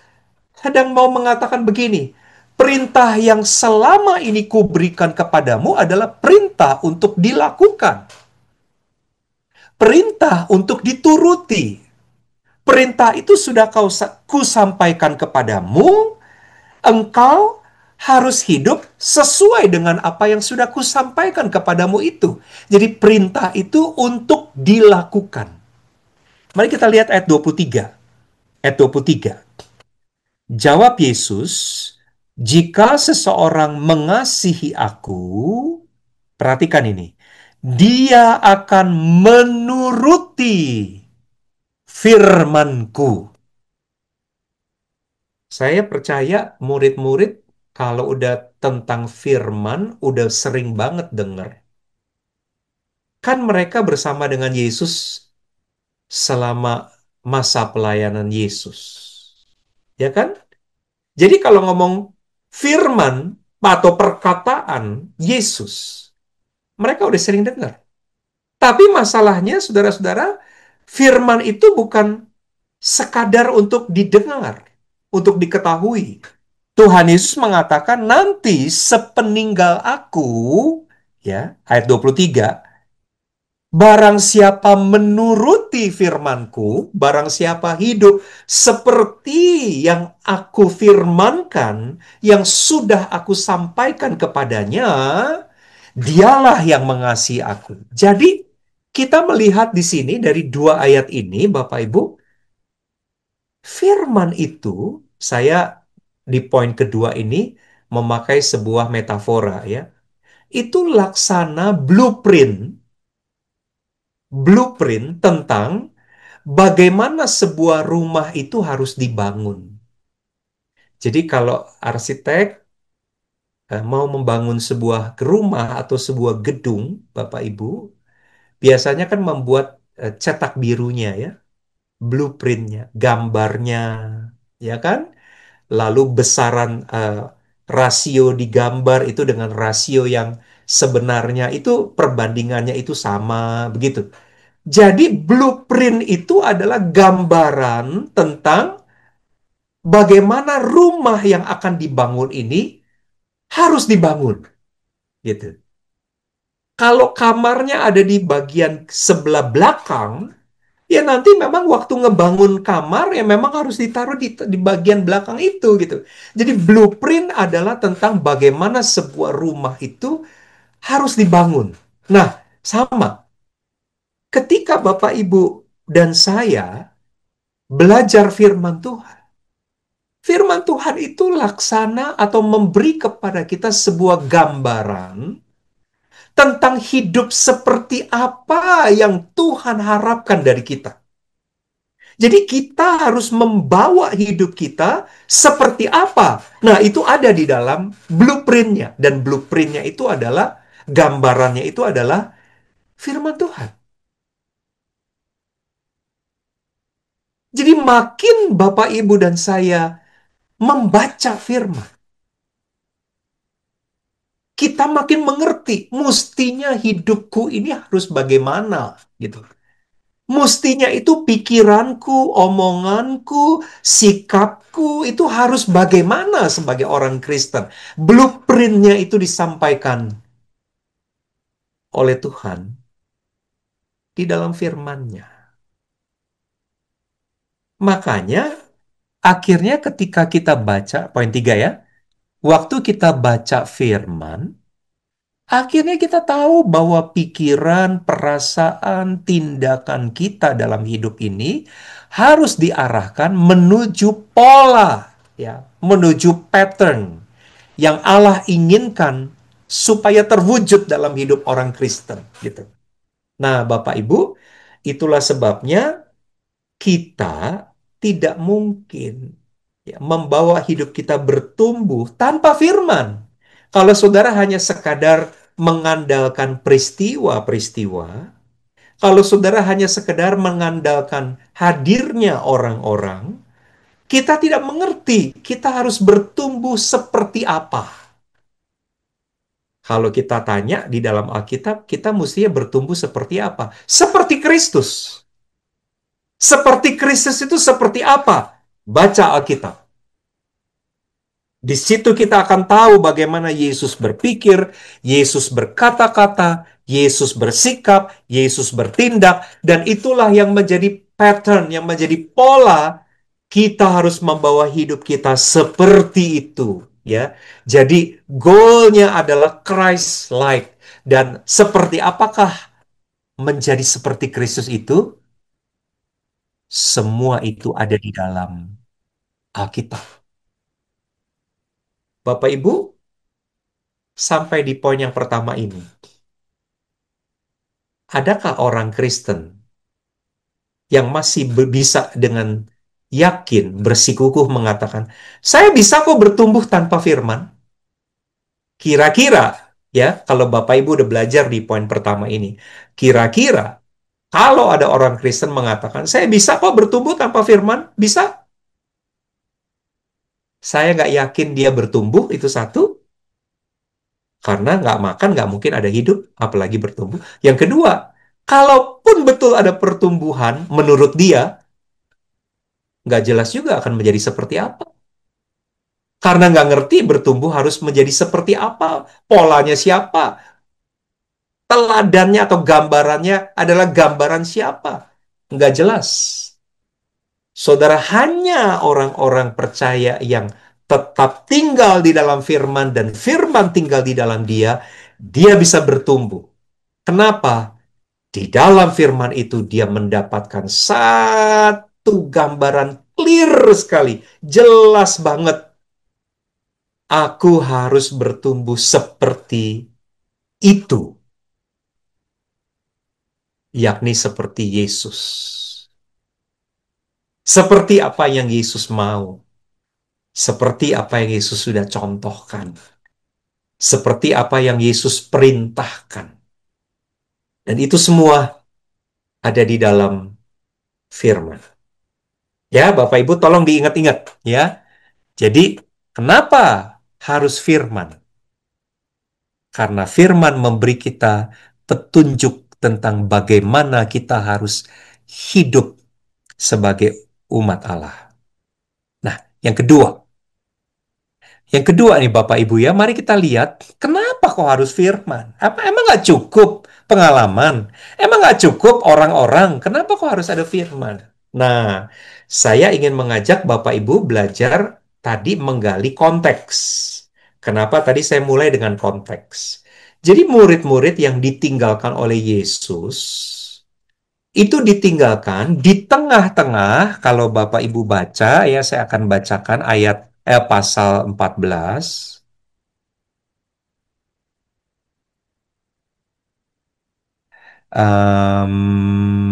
sedang mau mengatakan begini, perintah yang selama ini kuberikan kepadamu adalah perintah untuk dilakukan. Perintah untuk dituruti. Perintah itu sudah kusampaikan kepadamu, engkau harus hidup sesuai dengan apa yang sudah kusampaikan kepadamu itu. Jadi perintah itu untuk dilakukan. Mari kita lihat ayat 23. Ayat 23. Jawab Yesus, jika seseorang mengasihi aku, perhatikan ini, dia akan menuruti firmanku. Saya percaya murid-murid kalau udah tentang firman, udah sering banget dengar. Kan mereka bersama dengan Yesus selama masa pelayanan Yesus. Ya kan? Jadi kalau ngomong firman atau perkataan Yesus, mereka udah sering dengar. Tapi masalahnya, saudara-saudara, firman itu bukan sekadar untuk didengar, untuk diketahui. Tuhan Yesus mengatakan nanti sepeninggal aku, ya, ayat 23, barang siapa menuruti firmanku, barang siapa hidup seperti yang aku firmankan, yang sudah aku sampaikan kepadanya, dialah yang mengasihi aku. Jadi, kita melihat di sini dari dua ayat ini, Bapak Ibu, firman itu, saya di poin kedua ini memakai sebuah metafora ya. Itu laksana blueprint blueprint tentang bagaimana sebuah rumah itu harus dibangun. Jadi kalau arsitek mau membangun sebuah rumah atau sebuah gedung, Bapak Ibu, biasanya kan membuat cetak birunya ya, blueprintnya, gambarnya, ya kan? Lalu besaran rasio di gambar itu dengan rasio yang sebenarnya itu perbandingannya itu sama, begitu. Jadi blueprint itu adalah gambaran tentang bagaimana rumah yang akan dibangun ini harus dibangun, gitu. Kalau kamarnya ada di bagian sebelah belakang, ya nanti memang waktu ngebangun kamar ya memang harus ditaruh di bagian belakang itu gitu. Jadi blueprint adalah tentang bagaimana sebuah rumah itu harus dibangun. Nah, sama. Ketika Bapak Ibu dan saya belajar firman Tuhan, firman Tuhan itu laksana atau memberi kepada kita sebuah gambaran tentang hidup seperti apa yang Tuhan harapkan dari kita. Jadi kita harus membawa hidup kita seperti apa. Nah, itu ada di dalam blueprintnya. Dan blueprintnya itu adalah, gambarannya itu adalah firman Tuhan. Jadi makin Bapak, Ibu, dan saya membaca firman, kita makin mengerti mustinya hidupku ini harus bagaimana gitu. Mustinya itu pikiranku, omonganku, sikapku itu harus bagaimana sebagai orang Kristen. Blueprintnya itu disampaikan oleh Tuhan di dalam firman-Nya. Makanya akhirnya ketika kita baca, poin 3 ya, waktu kita baca firman, akhirnya kita tahu bahwa pikiran, perasaan, tindakan kita dalam hidup ini harus diarahkan menuju pola, ya, menuju pattern yang Allah inginkan supaya terwujud dalam hidup orang Kristen, gitu. Nah, Bapak Ibu, itulah sebabnya kita tidak mungkin ya, membawa hidup kita bertumbuh tanpa firman. Kalau saudara hanya sekadar mengandalkan peristiwa-peristiwa, kalau saudara hanya sekedar mengandalkan hadirnya orang-orang, kita tidak mengerti kita harus bertumbuh seperti apa. Kalau kita tanya di dalam Alkitab, kita mestinya bertumbuh seperti apa? Seperti Kristus. Seperti Kristus itu seperti apa? Baca Alkitab. Di situ kita akan tahu bagaimana Yesus berpikir, Yesus berkata-kata, Yesus bersikap, Yesus bertindak, dan itulah yang menjadi pattern, yang menjadi pola kita harus membawa hidup kita seperti itu, ya. Jadi goalnya adalah Christ-like, dan seperti apakah menjadi seperti Kristus itu? Semua itu ada di dalam Alkitab. Bapak Ibu, sampai di poin yang pertama ini. Adakah orang Kristen yang masih bisa dengan yakin, bersikukuh mengatakan, saya bisa kok bertumbuh tanpa firman? Kira-kira, ya, kalau Bapak Ibu udah belajar di poin pertama ini, kira-kira kalau ada orang Kristen mengatakan, saya bisa kok bertumbuh tanpa firman? Bisa? Saya nggak yakin dia bertumbuh, itu satu. Karena nggak makan, nggak mungkin ada hidup, apalagi bertumbuh. Yang kedua, kalaupun betul ada pertumbuhan, menurut dia, nggak jelas juga akan menjadi seperti apa. Karena nggak ngerti bertumbuh harus menjadi seperti apa, polanya siapa, teladannya atau gambarannya adalah gambaran siapa. Nggak jelas. Saudara, hanya orang-orang percaya yang tetap tinggal di dalam firman dan firman tinggal di dalam dia, dia bisa bertumbuh. Kenapa? Di dalam firman itu dia mendapatkan satu gambaran clear sekali, jelas banget. Aku harus bertumbuh seperti itu. yakni seperti Yesus. Seperti apa yang Yesus mau, seperti apa yang Yesus sudah contohkan, seperti apa yang Yesus perintahkan. Dan itu semua ada di dalam firman. Ya, Bapak Ibu tolong diingat-ingat ya. Jadi, kenapa harus firman? Karena firman memberi kita petunjuk tentang bagaimana kita harus hidup sebagai umat Allah. Nah, yang kedua, nih Bapak Ibu ya, mari kita lihat kenapa kok harus firman? Emang nggak cukup pengalaman? Emang nggak cukup orang-orang? Kenapa kok harus ada firman? Nah, saya ingin mengajak Bapak Ibu belajar tadi menggali konteks. Kenapa tadi saya mulai dengan konteks? Jadi murid-murid yang ditinggalkan oleh Yesus itu ditinggalkan di tengah-tengah. Kalau Bapak Ibu baca ya, saya akan bacakan ayat pasal 14. Em,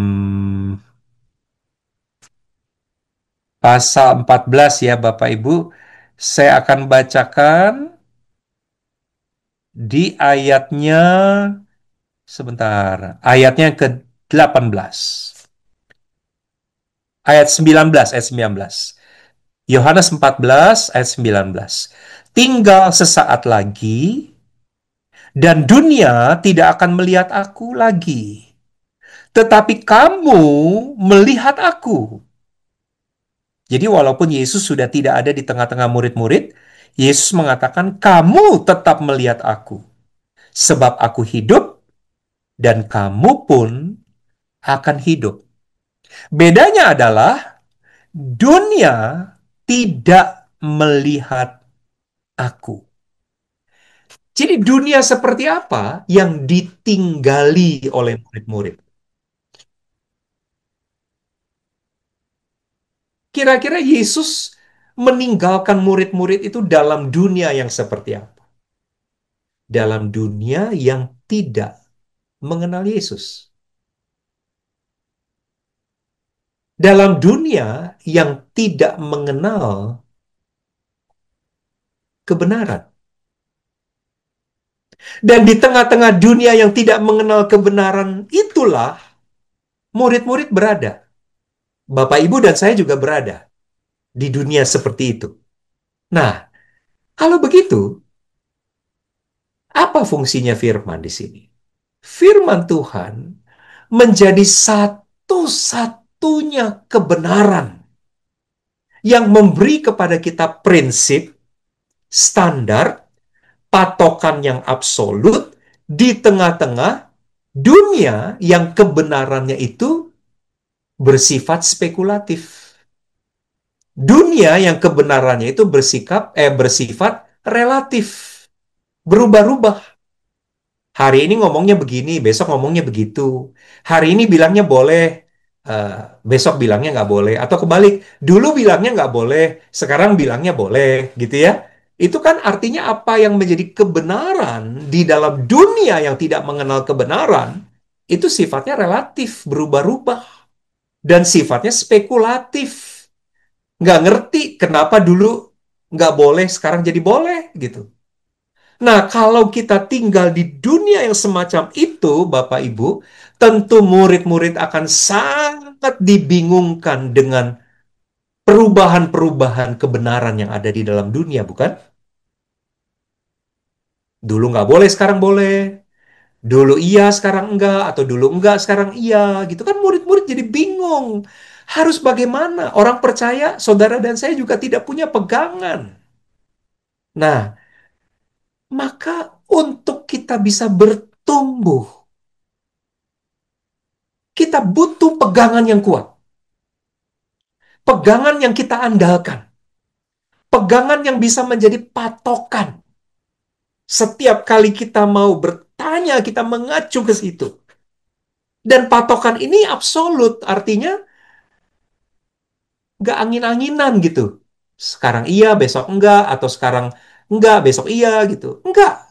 Pasal 14 ya Bapak Ibu. Saya akan bacakan di ayatnya, sebentar, ayatnya ke-18. Ayat 19. Yohanes 14 ayat 19. Tinggal sesaat lagi dan dunia tidak akan melihat aku lagi. Tetapi kamu melihat aku. Jadi walaupun Yesus sudah tidak ada di tengah-tengah murid-murid, Yesus mengatakan, kamu tetap melihat aku. Sebab aku hidup dan kamu pun akan hidup. Bedanya adalah dunia tidak melihat aku. Jadi dunia seperti apa yang ditinggali oleh murid-murid? Kira-kira Yesus meninggalkan murid-murid itu dalam dunia yang seperti apa? Dalam dunia yang tidak mengenal Yesus. Dalam dunia yang tidak mengenal kebenaran. Dan di tengah-tengah dunia yang tidak mengenal kebenaran itulah murid-murid berada. Bapak, Ibu, dan saya juga berada di dunia seperti itu. Nah, kalau begitu, apa fungsinya firman di sini? Firman Tuhan menjadi satu-satunya kebenaran yang memberi kepada kita prinsip, standar, patokan yang absolut di tengah-tengah dunia yang kebenarannya itu bersifat spekulatif. Dunia yang kebenarannya itu bersifat relatif, berubah-ubah. Hari ini ngomongnya begini, besok ngomongnya begitu. Hari ini bilangnya boleh, eh, besok bilangnya nggak boleh. Atau kebalik, dulu bilangnya nggak boleh, sekarang bilangnya boleh, gitu ya. Itu kan artinya apa yang menjadi kebenaran di dalam dunia yang tidak mengenal kebenaran, itu sifatnya relatif, berubah-ubah. Dan sifatnya spekulatif. Nggak ngerti kenapa dulu nggak boleh, sekarang jadi boleh, gitu. Nah, kalau kita tinggal di dunia yang semacam itu, Bapak Ibu, tentu murid-murid akan sangat dibingungkan dengan perubahan-perubahan kebenaran yang ada di dalam dunia, bukan? Dulu nggak boleh, sekarang boleh. Dulu iya, sekarang enggak. Atau dulu enggak, sekarang iya. Gitu kan murid-murid jadi bingung. Harus bagaimana? Orang percaya, saudara dan saya juga tidak punya pegangan. Nah, maka untuk kita bisa bertumbuh, kita butuh pegangan yang kuat. Pegangan yang kita andalkan. Pegangan yang bisa menjadi patokan. Setiap kali kita mau bertanya, kita mengacu ke situ. Dan patokan ini absolut, artinya nggak angin-anginan gitu. Sekarang iya, besok enggak, atau sekarang enggak, besok iya gitu. Enggak.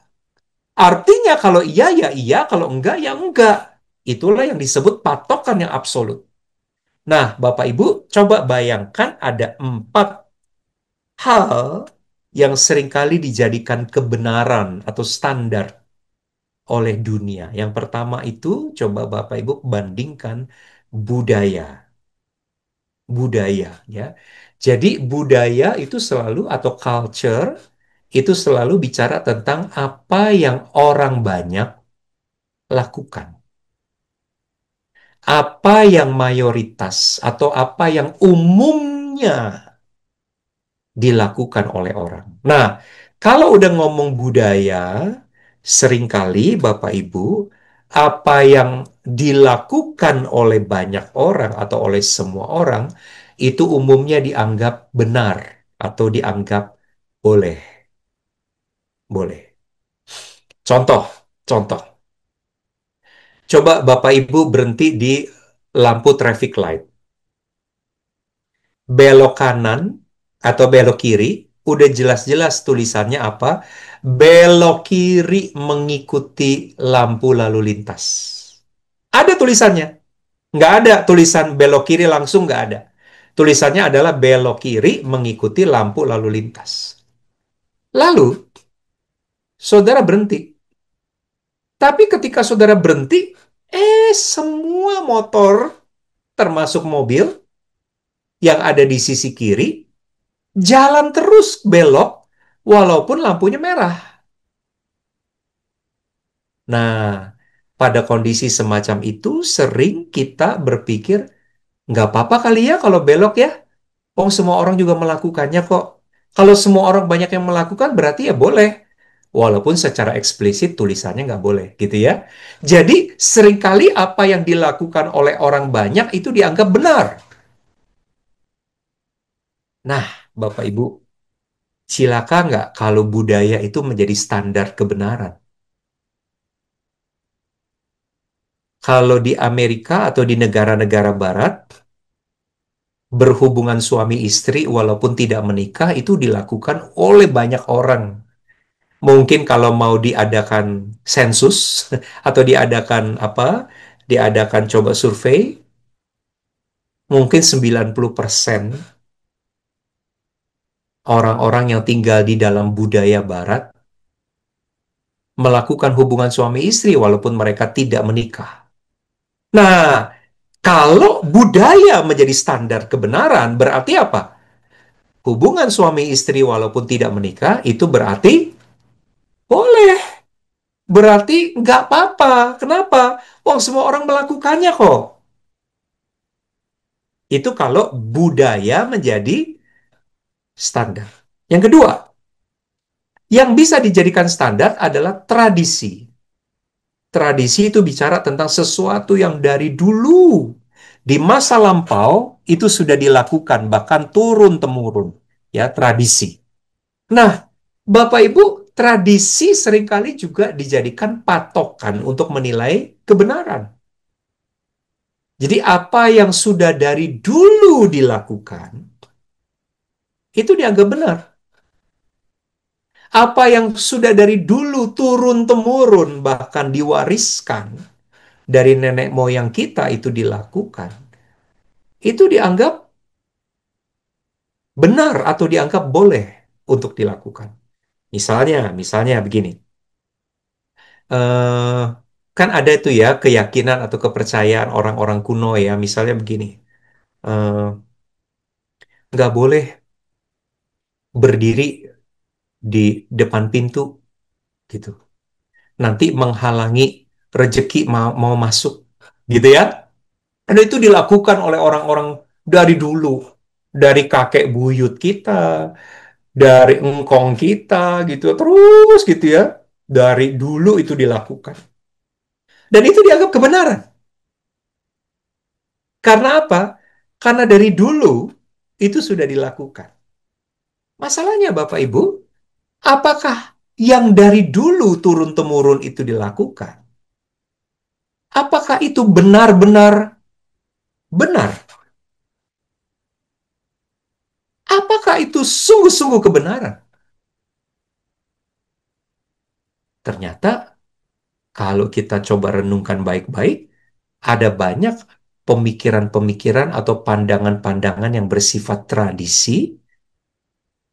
Artinya kalau iya ya iya, kalau enggak ya enggak. Itulah yang disebut patokan yang absolut. Nah, Bapak Ibu, coba bayangkan ada empat hal yang seringkali dijadikan kebenaran atau standar oleh dunia. Yang pertama itu, coba Bapak Ibu bandingkan budaya. Budaya, ya. Jadi budaya itu selalu atau culture itu selalu bicara tentang apa yang orang banyak lakukan. Apa yang mayoritas atau apa yang umumnya dilakukan oleh orang. Nah, kalau udah ngomong budaya, seringkali Bapak Ibu, apa yang dilakukan oleh banyak orang atau oleh semua orang, itu umumnya dianggap benar atau dianggap boleh. Boleh. Contoh, contoh. Coba Bapak Ibu berhenti di lampu traffic light. Belok kanan atau belok kiri, udah jelas-jelas tulisannya apa? Belok kiri mengikuti lampu lalu lintas. Ada tulisannya. Nggak ada tulisan belok kiri langsung nggak ada. Tulisannya adalah belok kiri mengikuti lampu lalu lintas. Lalu, saudara berhenti. Tapi ketika saudara berhenti, semua motor, termasuk mobil yang ada di sisi kiri, jalan terus belok walaupun lampunya merah. Nah, pada kondisi semacam itu sering kita berpikir, nggak apa-apa kali ya kalau belok ya. Oh, semua orang juga melakukannya kok. Kalau semua orang banyak yang melakukan berarti ya boleh. Walaupun secara eksplisit tulisannya nggak boleh gitu ya. Jadi seringkali apa yang dilakukan oleh orang banyak itu dianggap benar. Nah, Bapak Ibu, silakan nggak kalau budaya itu menjadi standar kebenaran? Kalau di Amerika atau di negara-negara barat, berhubungan suami istri walaupun tidak menikah itu dilakukan oleh banyak orang. Mungkin kalau mau diadakan sensus atau diadakan apa? Diadakan coba survei, mungkin 90% orang-orang yang tinggal di dalam budaya barat melakukan hubungan suami istri walaupun mereka tidak menikah. Nah, kalau budaya menjadi standar kebenaran, berarti apa? Hubungan suami istri walaupun tidak menikah, itu berarti boleh. Berarti nggak apa-apa. Kenapa? Wong semua orang melakukannya kok. Itu kalau budaya menjadi standar. Yang kedua, yang bisa dijadikan standar adalah tradisi. Tradisi itu bicara tentang sesuatu yang dari dulu. Di masa lampau itu sudah dilakukan, bahkan turun-temurun. Ya, tradisi. Nah, Bapak Ibu, tradisi seringkali juga dijadikan patokan untuk menilai kebenaran. Jadi apa yang sudah dari dulu dilakukan, itu dianggap benar. Apa yang sudah dari dulu turun-temurun, bahkan diwariskan dari nenek moyang kita itu dilakukan, itu dianggap benar atau dianggap boleh untuk dilakukan. Misalnya begini. eh kan ada itu ya keyakinan atau kepercayaan orang-orang kuno ya. Misalnya begini, eh, nggak boleh berdiri di depan pintu gitu. Nanti menghalangi rejeki mau masuk gitu ya. Dan itu dilakukan oleh orang-orang dari dulu, dari kakek buyut kita, dari engkong kita gitu, terus gitu ya. Dari dulu itu dilakukan. Dan itu dianggap kebenaran. Karena apa? Karena dari dulu itu sudah dilakukan. Masalahnya Bapak Ibu, apakah yang dari dulu turun-temurun itu dilakukan? Apakah itu benar-benar benar? Apakah itu sungguh-sungguh kebenaran? Ternyata kalau kita coba renungkan baik-baik, ada banyak pemikiran-pemikiran atau pandangan-pandangan yang bersifat tradisi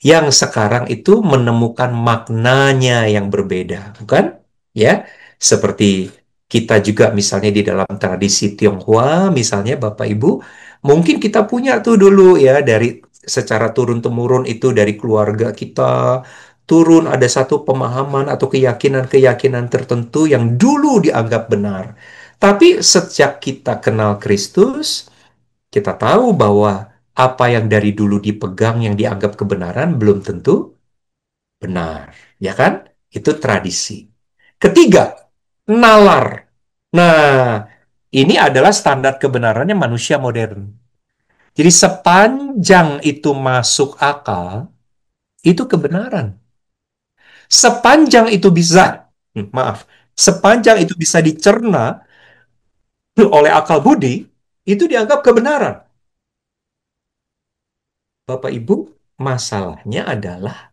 yang sekarang itu menemukan maknanya yang berbeda, bukan? Ya, seperti kita juga misalnya di dalam tradisi Tionghoa, misalnya Bapak Ibu, mungkin kita punya tuh dulu ya dari secara turun-temurun itu dari keluarga kita, turun ada satu pemahaman atau keyakinan-keyakinan tertentu yang dulu dianggap benar. Tapi sejak kita kenal Kristus, kita tahu bahwa apa yang dari dulu dipegang yang dianggap kebenaran belum tentu benar, ya kan? Itu tradisi. Ketiga, nalar. Nah, ini adalah standar kebenarannya manusia modern. Jadi sepanjang itu masuk akal, itu kebenaran. Sepanjang itu bisa, maaf, sepanjang itu bisa dicerna oleh akal budi, itu dianggap kebenaran. Bapak Ibu, masalahnya adalah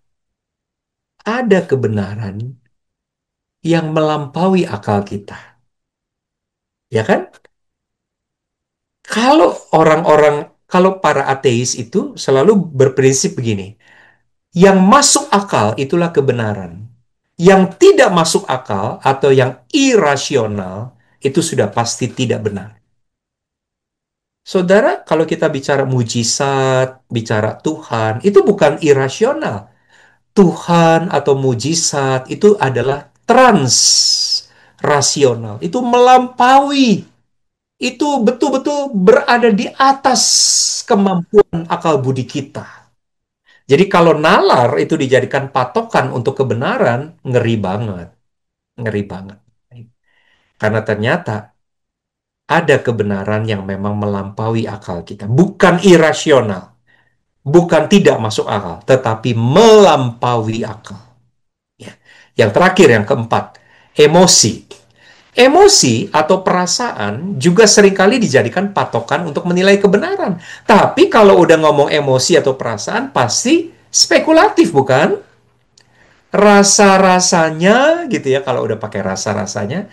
ada kebenaran yang melampaui akal kita. Ya kan? Kalau orang-orang, kalau para ateis itu selalu berprinsip begini, yang masuk akal itulah kebenaran. Yang tidak masuk akal atau yang irasional itu sudah pasti tidak benar. Saudara, kalau kita bicara mujizat, bicara Tuhan, itu bukan irasional. Tuhan atau mujizat itu adalah trans rasional. Itu melampaui, itu betul-betul berada di atas kemampuan akal budi kita. Jadi kalau nalar itu dijadikan patokan untuk kebenaran, ngeri banget, ngeri banget. Karena ternyata ada kebenaran yang memang melampaui akal kita, bukan irasional, bukan tidak masuk akal, tetapi melampaui akal. Ya. Yang terakhir, yang keempat, emosi. Emosi atau perasaan juga seringkali dijadikan patokan untuk menilai kebenaran. Tapi kalau udah ngomong emosi atau perasaan, pasti spekulatif, bukan? Rasa-rasanya gitu ya, kalau udah pakai rasa-rasanya.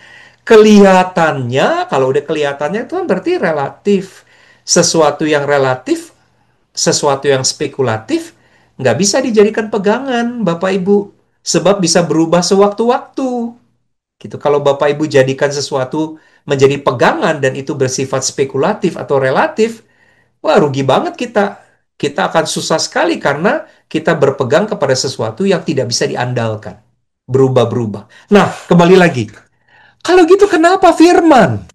Kelihatannya, kalau udah kelihatannya itu kan berarti relatif. Sesuatu yang relatif, sesuatu yang spekulatif, nggak bisa dijadikan pegangan, Bapak Ibu. Sebab bisa berubah sewaktu-waktu. Gitu. Kalau Bapak Ibu jadikan sesuatu menjadi pegangan dan itu bersifat spekulatif atau relatif, wah rugi banget kita. Kita akan susah sekali karena kita berpegang kepada sesuatu yang tidak bisa diandalkan. Berubah-berubah. Nah, kembali lagi. Kalau gitu kenapa firman?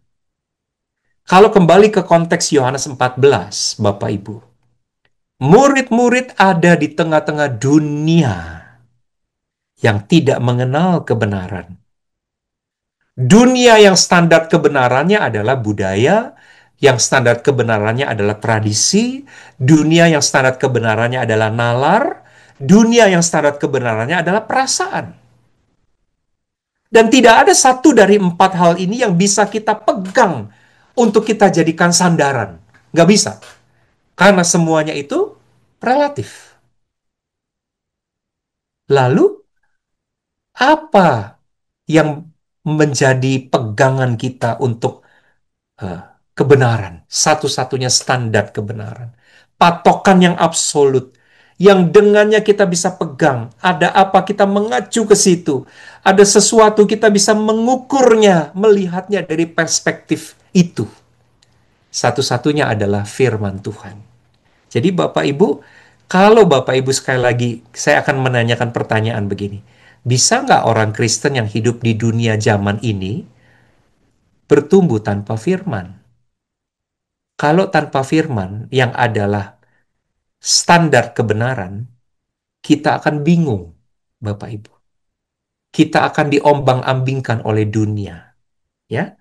Kalau kembali ke konteks Yohanes 14, Bapak Ibu. Murid-murid ada di tengah-tengah dunia yang tidak mengenal kebenaran. Dunia yang standar kebenarannya adalah budaya, yang standar kebenarannya adalah tradisi, dunia yang standar kebenarannya adalah nalar, dunia yang standar kebenarannya adalah perasaan. Dan tidak ada satu dari empat hal ini yang bisa kita pegang untuk kita jadikan sandaran. Nggak bisa. Karena semuanya itu relatif. Lalu, apa yang menjadi pegangan kita untuk eh, kebenaran, satu-satunya standar kebenaran, patokan yang absolut, yang dengannya kita bisa pegang, ada apa kita mengacu ke situ, ada sesuatu kita bisa mengukurnya, melihatnya dari perspektif itu. Satu-satunya adalah firman Tuhan. Jadi Bapak Ibu, kalau Bapak Ibu sekali lagi, saya akan menanyakan pertanyaan begini. Bisa nggak orang Kristen yang hidup di dunia zaman ini bertumbuh tanpa firman? Kalau tanpa firman, yang adalah standar kebenaran, kita akan bingung, Bapak Ibu. Kita akan diombang-ambingkan oleh dunia, ya.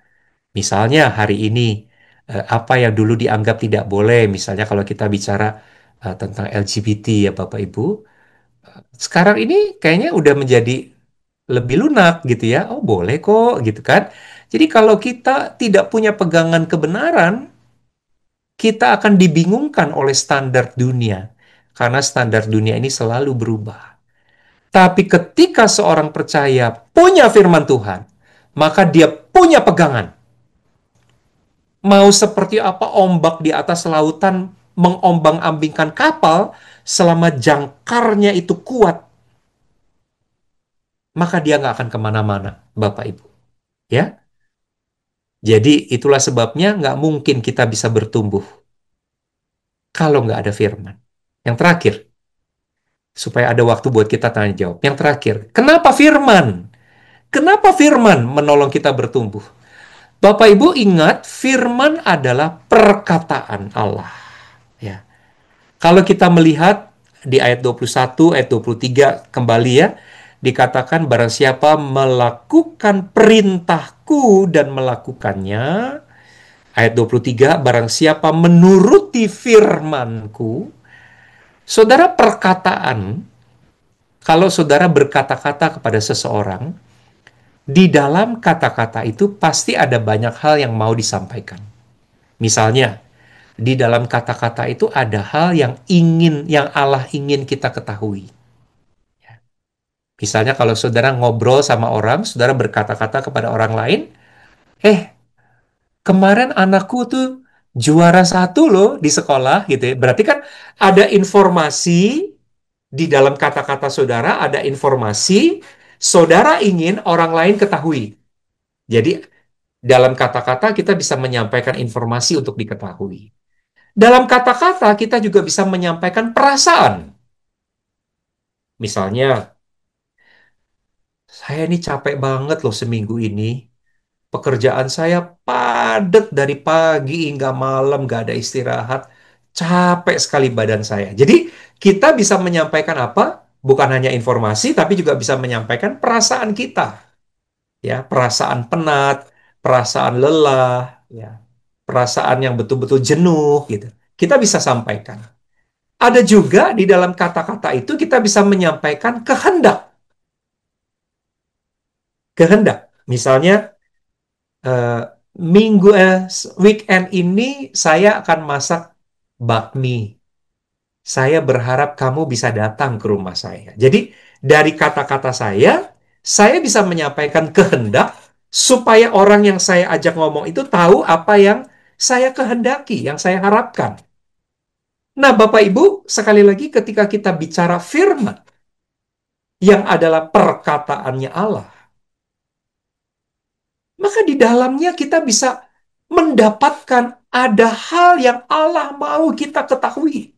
Misalnya hari ini apa yang dulu dianggap tidak boleh, misalnya kalau kita bicara tentang LGBT ya Bapak Ibu, sekarang ini kayaknya udah menjadi lebih lunak gitu ya. Oh, boleh kok gitu kan. Jadi kalau kita tidak punya pegangan kebenaran, kita akan dibingungkan oleh standar dunia. Karena standar dunia ini selalu berubah. Tapi ketika seorang percaya punya firman Tuhan, maka dia punya pegangan. Mau seperti apa ombak di atas lautan mengombang-ambingkan kapal, selama jangkarnya itu kuat, maka dia nggak akan kemana-mana, Bapak Ibu. Ya, jadi itulah sebabnya nggak mungkin kita bisa bertumbuh kalau nggak ada firman. Yang terakhir, supaya ada waktu buat kita tanya jawab. Yang terakhir, kenapa firman? Kenapa firman menolong kita bertumbuh? Bapak Ibu ingat, firman adalah perkataan Allah. Ya. Kalau kita melihat di ayat 21, ayat 23 kembali ya, dikatakan barang siapa melakukan perintahku dan melakukannya, ayat 23, barang siapa menuruti firmanku, saudara perkataan, kalau saudara berkata-kata kepada seseorang, di dalam kata-kata itu pasti ada banyak hal yang mau disampaikan. Misalnya, di dalam kata-kata itu ada hal yang Allah ingin kita ketahui. Misalnya kalau saudara ngobrol sama orang, saudara berkata-kata kepada orang lain, eh, kemarin anakku tuh juara satu loh di sekolah gitu ya. Berarti kan ada informasi di dalam kata-kata saudara, ada informasi saudara ingin orang lain ketahui. Jadi dalam kata-kata kita bisa menyampaikan informasi untuk diketahui. Dalam kata-kata kita juga bisa menyampaikan perasaan. Misalnya, saya ini capek banget loh seminggu ini. Pekerjaan saya padat dari pagi hingga malam, gak ada istirahat. Capek sekali badan saya. Jadi kita bisa menyampaikan apa? Bukan hanya informasi, tapi juga bisa menyampaikan perasaan kita. Ya, perasaan penat, perasaan lelah, ya, perasaan yang betul-betul jenuh, gitu. Kita bisa sampaikan. Ada juga di dalam kata-kata itu kita bisa menyampaikan kehendak. Kehendak. Misalnya, eh, weekend ini saya akan masak bakmi. Saya berharap kamu bisa datang ke rumah saya. Jadi dari kata-kata saya bisa menyampaikan kehendak supaya orang yang saya ajak ngomong itu tahu apa yang saya kehendaki, yang saya harapkan. Nah, Bapak Ibu, sekali lagi ketika kita bicara firman yang adalah perkataannya Allah, maka di dalamnya kita bisa mendapatkan ada hal yang Allah mau kita ketahui.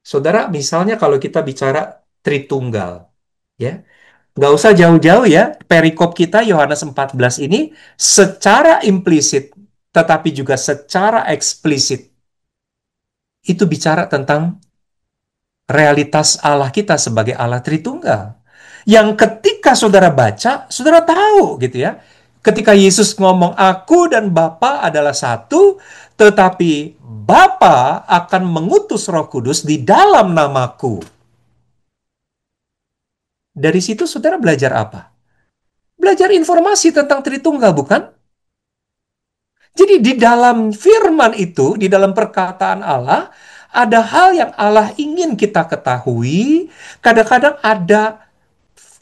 Saudara, misalnya kalau kita bicara Tritunggal, ya, nggak usah jauh-jauh ya, perikop kita Yohanes 14 ini secara implisit, tetapi juga secara eksplisit, itu bicara tentang realitas Allah kita sebagai Allah Tritunggal. Yang ketika saudara baca, saudara tahu gitu ya. Ketika Yesus ngomong, aku dan Bapa adalah satu, tetapi Bapa akan mengutus Roh Kudus di dalam namaku. Dari situ saudara belajar apa? Belajar informasi tentang Tritunggal, bukan? Jadi di dalam firman itu, di dalam perkataan Allah, ada hal yang Allah ingin kita ketahui. Kadang-kadang ada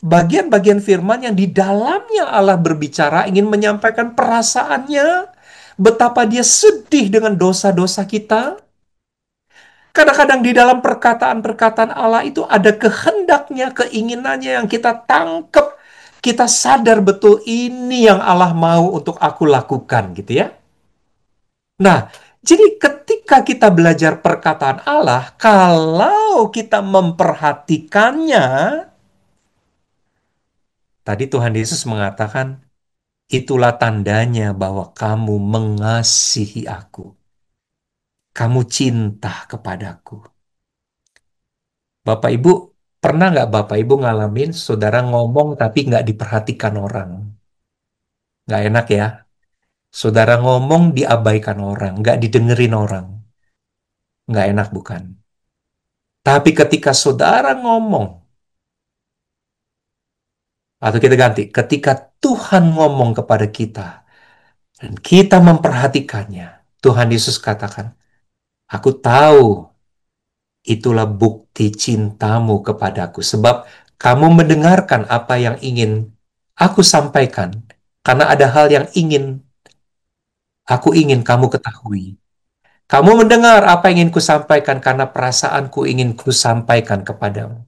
bagian-bagian firman yang di dalamnya Allah berbicara, ingin menyampaikan perasaannya, betapa dia sedih dengan dosa-dosa kita. Kadang-kadang di dalam perkataan-perkataan Allah itu ada kehendaknya, keinginannya yang kita tangkep. Kita sadar betul ini yang Allah mau untuk aku lakukan gitu ya. Nah, jadi ketika kita belajar perkataan Allah, kalau kita memperhatikannya, tadi Tuhan Yesus mengatakan, itulah tandanya bahwa kamu mengasihi aku. Kamu cinta kepadaku. Bapak Ibu, pernah nggak Bapak Ibu ngalamin saudara ngomong tapi nggak diperhatikan orang? Nggak enak ya. Saudara ngomong diabaikan orang, nggak didengerin orang. Nggak enak bukan? Tapi ketika saudara ngomong, atau kita ganti, ketika Tuhan ngomong kepada kita, dan kita memperhatikannya, Tuhan Yesus katakan, aku tahu itulah bukti cintamu kepadaku. Sebab kamu mendengarkan apa yang ingin aku sampaikan. Karena ada hal yang aku ingin kamu ketahui. Kamu mendengar apa yang ingin kusampaikan karena perasaanku ingin kusampaikan kepadamu.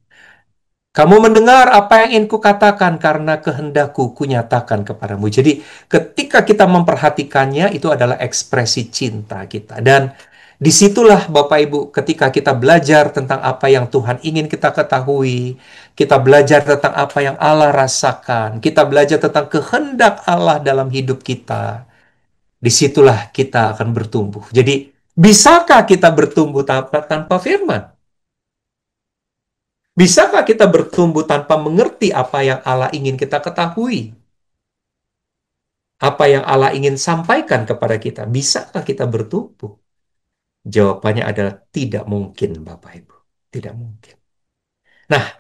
Kamu mendengar apa yang ingin kukatakan karena kehendakku kunyatakan kepadamu. Jadi ketika kita memperhatikannya itu adalah ekspresi cinta kita. Dan disitulah Bapak Ibu ketika kita belajar tentang apa yang Tuhan ingin kita ketahui. Kita belajar tentang apa yang Allah rasakan. Kita belajar tentang kehendak Allah dalam hidup kita. Disitulah kita akan bertumbuh. Jadi bisakah kita bertumbuh tanpa firman? Bisakah kita bertumbuh tanpa mengerti apa yang Allah ingin kita ketahui? Apa yang Allah ingin sampaikan kepada kita? Bisakah kita bertumbuh? Jawabannya adalah tidak mungkin, Bapak Ibu. Tidak mungkin. Nah,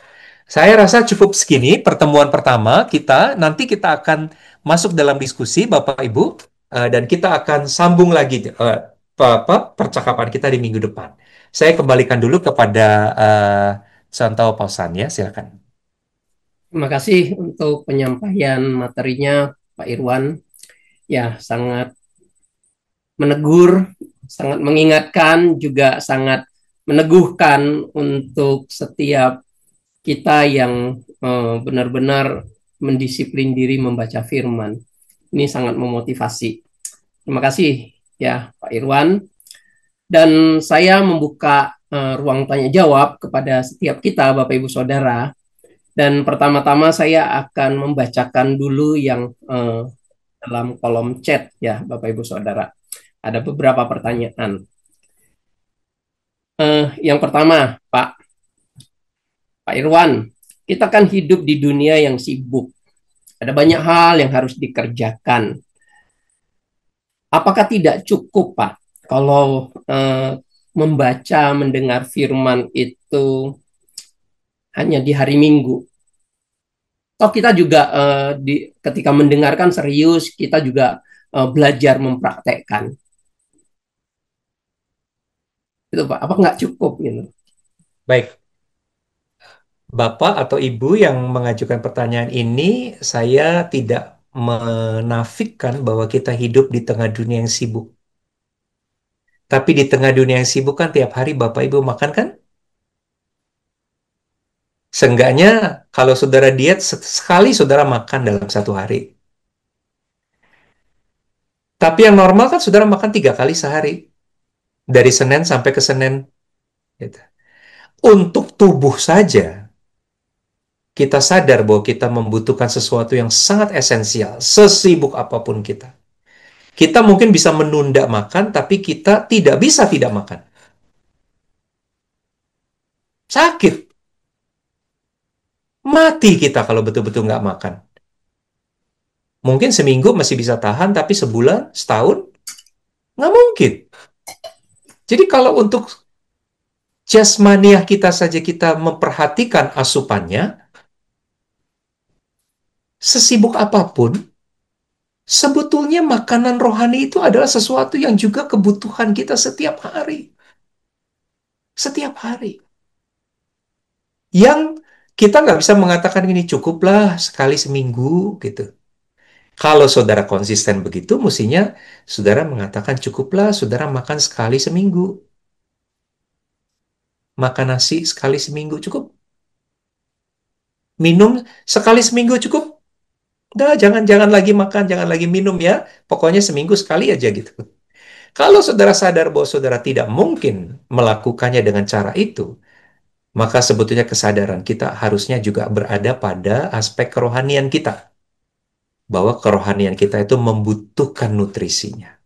saya rasa cukup segini pertemuan pertama kita. Nanti kita akan masuk dalam diskusi, Bapak Ibu, dan kita akan sambung lagi percakapan kita di minggu depan. Saya kembalikan dulu kepada Santo Pausan ya, silakan. Terima kasih untuk penyampaian materinya, Pak Irwan. Ya, sangat menegur, sangat mengingatkan, juga sangat meneguhkan untuk setiap kita yang benar-benar mendisiplin diri membaca firman. Ini sangat memotivasi. Terima kasih ya Pak Irwan. Dan saya membuka ruang tanya jawab kepada setiap kita Bapak Ibu Saudara. Dan pertama-tama saya akan membacakan dulu yang dalam kolom chat ya Bapak Ibu Saudara. Ada beberapa pertanyaan. Yang pertama, Pak Irwan, kita kan hidup di dunia yang sibuk. Ada banyak hal yang harus dikerjakan. Apakah tidak cukup, Pak, kalau membaca, mendengar firman itu hanya di hari Minggu? Toh kita juga ketika mendengarkan serius, kita juga belajar mempraktekkan. Itu Pak, apa nggak cukup gitu? Baik, Bapak atau Ibu yang mengajukan pertanyaan ini, saya tidak menafikan bahwa kita hidup di tengah dunia yang sibuk. Tapi di tengah dunia yang sibuk kan tiap hari Bapak Ibu makan kan? Seenggaknya kalau saudara diet, sekali saudara makan dalam satu hari. Tapi yang normal kan saudara makan 3 kali sehari. Dari Senin sampai ke Senin. Gitu. Untuk tubuh saja, kita sadar bahwa kita membutuhkan sesuatu yang sangat esensial, sesibuk apapun kita. Kita mungkin bisa menunda makan, tapi kita tidak bisa tidak makan. Sakit. Mati kita kalau betul-betul nggak makan. Mungkin seminggu masih bisa tahan, tapi sebulan, setahun, nggak mungkin. Jadi kalau untuk jasmaniah kita saja kita memperhatikan asupannya, sesibuk apapun, sebetulnya makanan rohani itu adalah sesuatu yang juga kebutuhan kita setiap hari. Setiap hari. Yang kita nggak bisa mengatakan ini cukuplah sekali seminggu gitu. Kalau saudara konsisten begitu, mestinya saudara mengatakan cukuplah saudara makan sekali seminggu. Makan nasi sekali seminggu cukup. Minum sekali seminggu cukup. Udah, jangan lagi makan, jangan lagi minum ya. Pokoknya seminggu sekali aja gitu. Kalau saudara sadar bahwa saudara tidak mungkin melakukannya dengan cara itu, maka sebetulnya kesadaran kita harusnya juga berada pada aspek kerohanian kita. Bahwa kerohanian kita itu membutuhkan nutrisinya.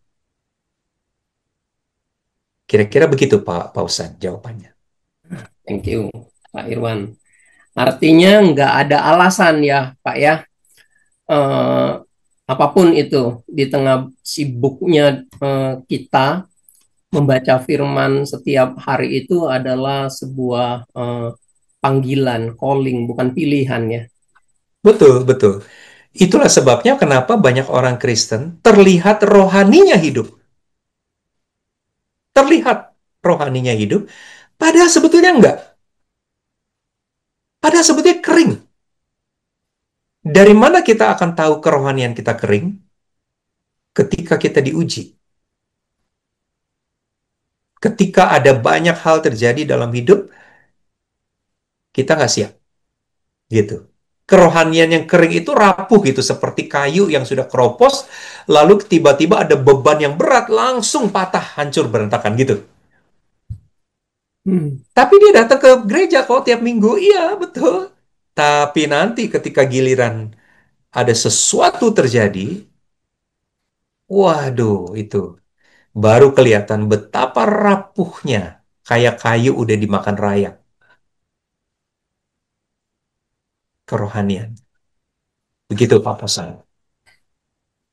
Kira-kira begitu Pak Pausan jawabannya. Thank you, Pak Irwan. Artinya nggak ada alasan ya, Pak ya, eh, apapun itu di tengah sibuknya kita membaca firman setiap hari itu adalah sebuah panggilan, calling, bukan pilihan ya. Betul, betul. Itulah sebabnya kenapa banyak orang Kristen terlihat rohaninya hidup. Terlihat rohaninya hidup, padahal sebetulnya enggak. Padahal sebetulnya kering. Dari mana kita akan tahu kerohanian kita kering? Ketika kita diuji. Ketika ada banyak hal terjadi dalam hidup, kita nggak siap. Gitu. Kerohanian yang kering itu rapuh gitu, seperti kayu yang sudah keropos, lalu tiba-tiba ada beban yang berat, langsung patah, hancur, berantakan gitu. Hmm. Tapi dia datang ke gereja kok tiap minggu, iya betul. Tapi nanti ketika giliran ada sesuatu terjadi, waduh itu baru kelihatan betapa rapuhnya, kayak kayu udah dimakan rayap, kerohanian. Begitu Pak Pasan.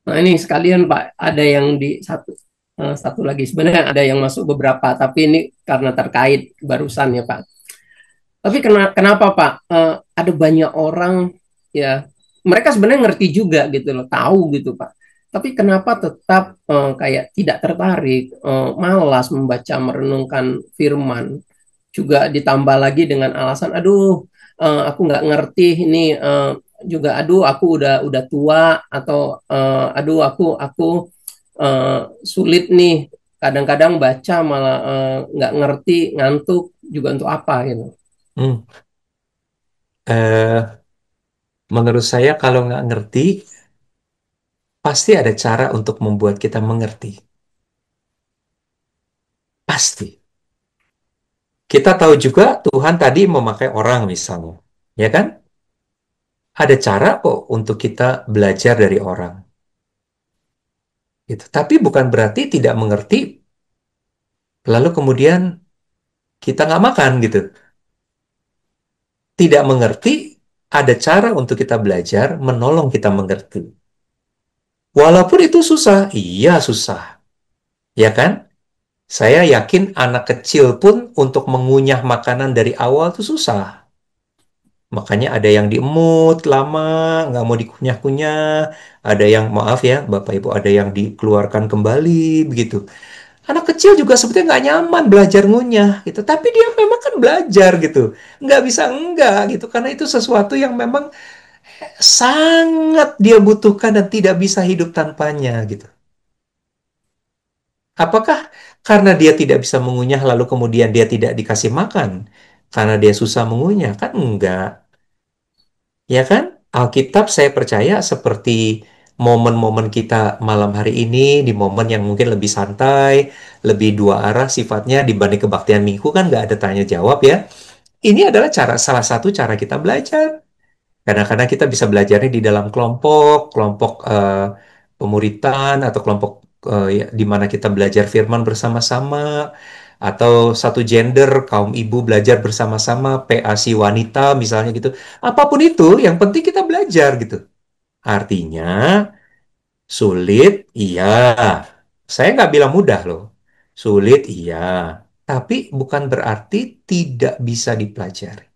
Nah ini sekalian Pak, ada yang di satu lagi sebenarnya ada yang masuk beberapa, tapi ini karena terkait barusan ya Pak. Tapi kenapa Pak? Ada banyak orang ya, mereka sebenarnya ngerti juga gitu loh, tahu gitu Pak. Tapi kenapa tetap kayak tidak tertarik, malas membaca merenungkan firman, juga ditambah lagi dengan alasan, aduh, aku nggak ngerti ini, juga, aduh, aku udah tua, atau aduh, aku sulit nih, kadang-kadang baca malah nggak ngerti, ngantuk juga untuk apa gitu. Hmm. Eh, Menurut saya kalau nggak ngerti, pasti ada cara untuk membuat kita mengerti. Pasti. Kita tahu juga Tuhan tadi memakai orang misalnya. Ya kan? Ada cara kok untuk kita belajar dari orang. Gitu. Tapi bukan berarti tidak mengerti, lalu kemudian kita nggak makan gitu. Tidak mengerti, ada cara untuk kita belajar, menolong kita mengerti. Walaupun itu susah, iya susah. Ya kan? Saya yakin anak kecil pun untuk mengunyah makanan dari awal itu susah. Makanya ada yang diemut lama, nggak mau dikunyah-kunyah. Ada yang, maaf ya, Bapak Ibu, ada yang dikeluarkan kembali, begitu. Anak kecil juga sebetulnya nggak nyaman belajar ngunyah, gitu. Tapi dia memang kan belajar, gitu. Nggak bisa enggak, gitu. Karena itu sesuatu yang memang sangat dia butuhkan dan tidak bisa hidup tanpanya, gitu. Apakah karena dia tidak bisa mengunyah lalu kemudian dia tidak dikasih makan? Karena dia susah mengunyah? Kan enggak. Ya kan? Alkitab saya percaya seperti momen-momen kita malam hari ini, di momen yang mungkin lebih santai, lebih dua arah sifatnya dibanding kebaktian minggu kan nggak ada tanya jawab ya. Ini adalah salah satu cara kita belajar. Kadang-kadang kita bisa belajarnya di dalam kelompok, kelompok pemuritan atau kelompok di mana kita belajar firman bersama-sama, atau satu gender kaum ibu belajar bersama-sama, PA si wanita misalnya gitu. Apapun itu, yang penting kita belajar gitu. Artinya sulit, iya. Saya nggak bilang mudah loh. Sulit, iya. Tapi bukan berarti tidak bisa dipelajari.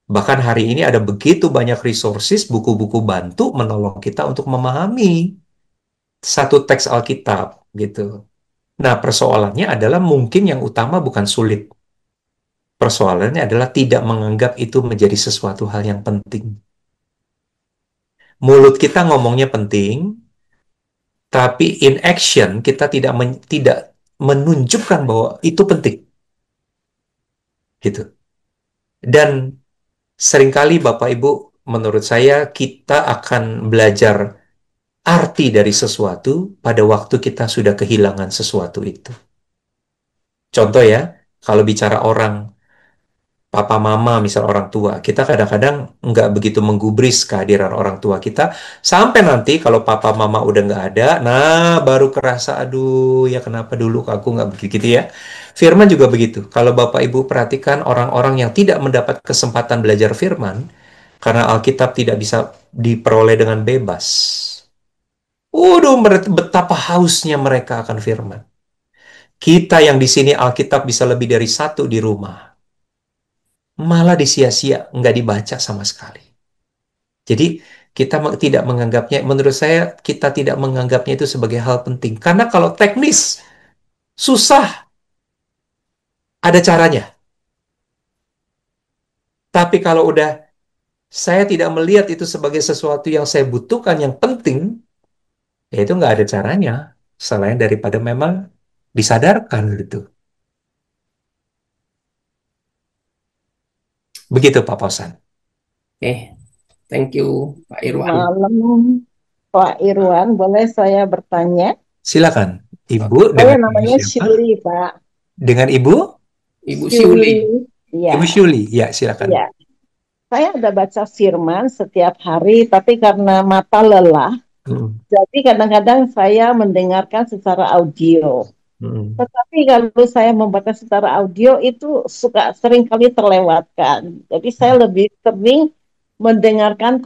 Bahkan hari ini ada begitu banyak resources, buku-buku bantu menolong kita untuk memahami satu teks Alkitab gitu. Nah, persoalannya adalah mungkin yang utama bukan sulit. Persoalannya adalah tidak menganggap itu menjadi sesuatu hal yang penting. Mulut kita ngomongnya penting, tapi in action kita tidak menunjukkan bahwa itu penting gitu. Dan seringkali Bapak Ibu, menurut saya kita akan belajar arti dari sesuatu pada waktu kita sudah kehilangan sesuatu itu. Contoh ya, kalau bicara orang, papa mama misal orang tua, kita kadang-kadang nggak begitu menggubris kehadiran orang tua kita, sampai nanti kalau papa mama udah nggak ada, nah baru kerasa, aduh ya kenapa dulu aku nggak begitu gitu ya. Firman juga begitu. Kalau Bapak Ibu perhatikan orang-orang yang tidak mendapat kesempatan belajar firman, karena Alkitab tidak bisa diperoleh dengan bebas. Waduh, betapa hausnya mereka akan firman. Kita yang di sini Alkitab bisa lebih dari satu di rumah, malah disia-sia, nggak dibaca sama sekali. Jadi kita tidak menganggapnya, menurut saya kita tidak menganggapnya itu sebagai hal penting. Karena kalau teknis, susah, ada caranya. Tapi kalau udah saya tidak melihat itu sebagai sesuatu yang saya butuhkan, yang penting, ya itu nggak ada caranya selain daripada memang disadarkan gitu. Begitu Pak Pausan. Oke, thank you Pak Irwan. Malam, Pak Irwan, boleh saya bertanya? Silakan, Ibu Saya dengan Ibu namanya siapa? Shirley, Pak. Dengan Ibu? Ibu Siuli. Shirley. Ibu Iya, Shuli. Ya, silakan. iya. Saya ada baca firman setiap hari, tapi karena mata lelah, Mm, jadi kadang-kadang saya mendengarkan secara audio. mm, Tetapi kalau saya membaca secara audio itu suka sering kali terlewatkan. Jadi saya lebih sering mendengarkan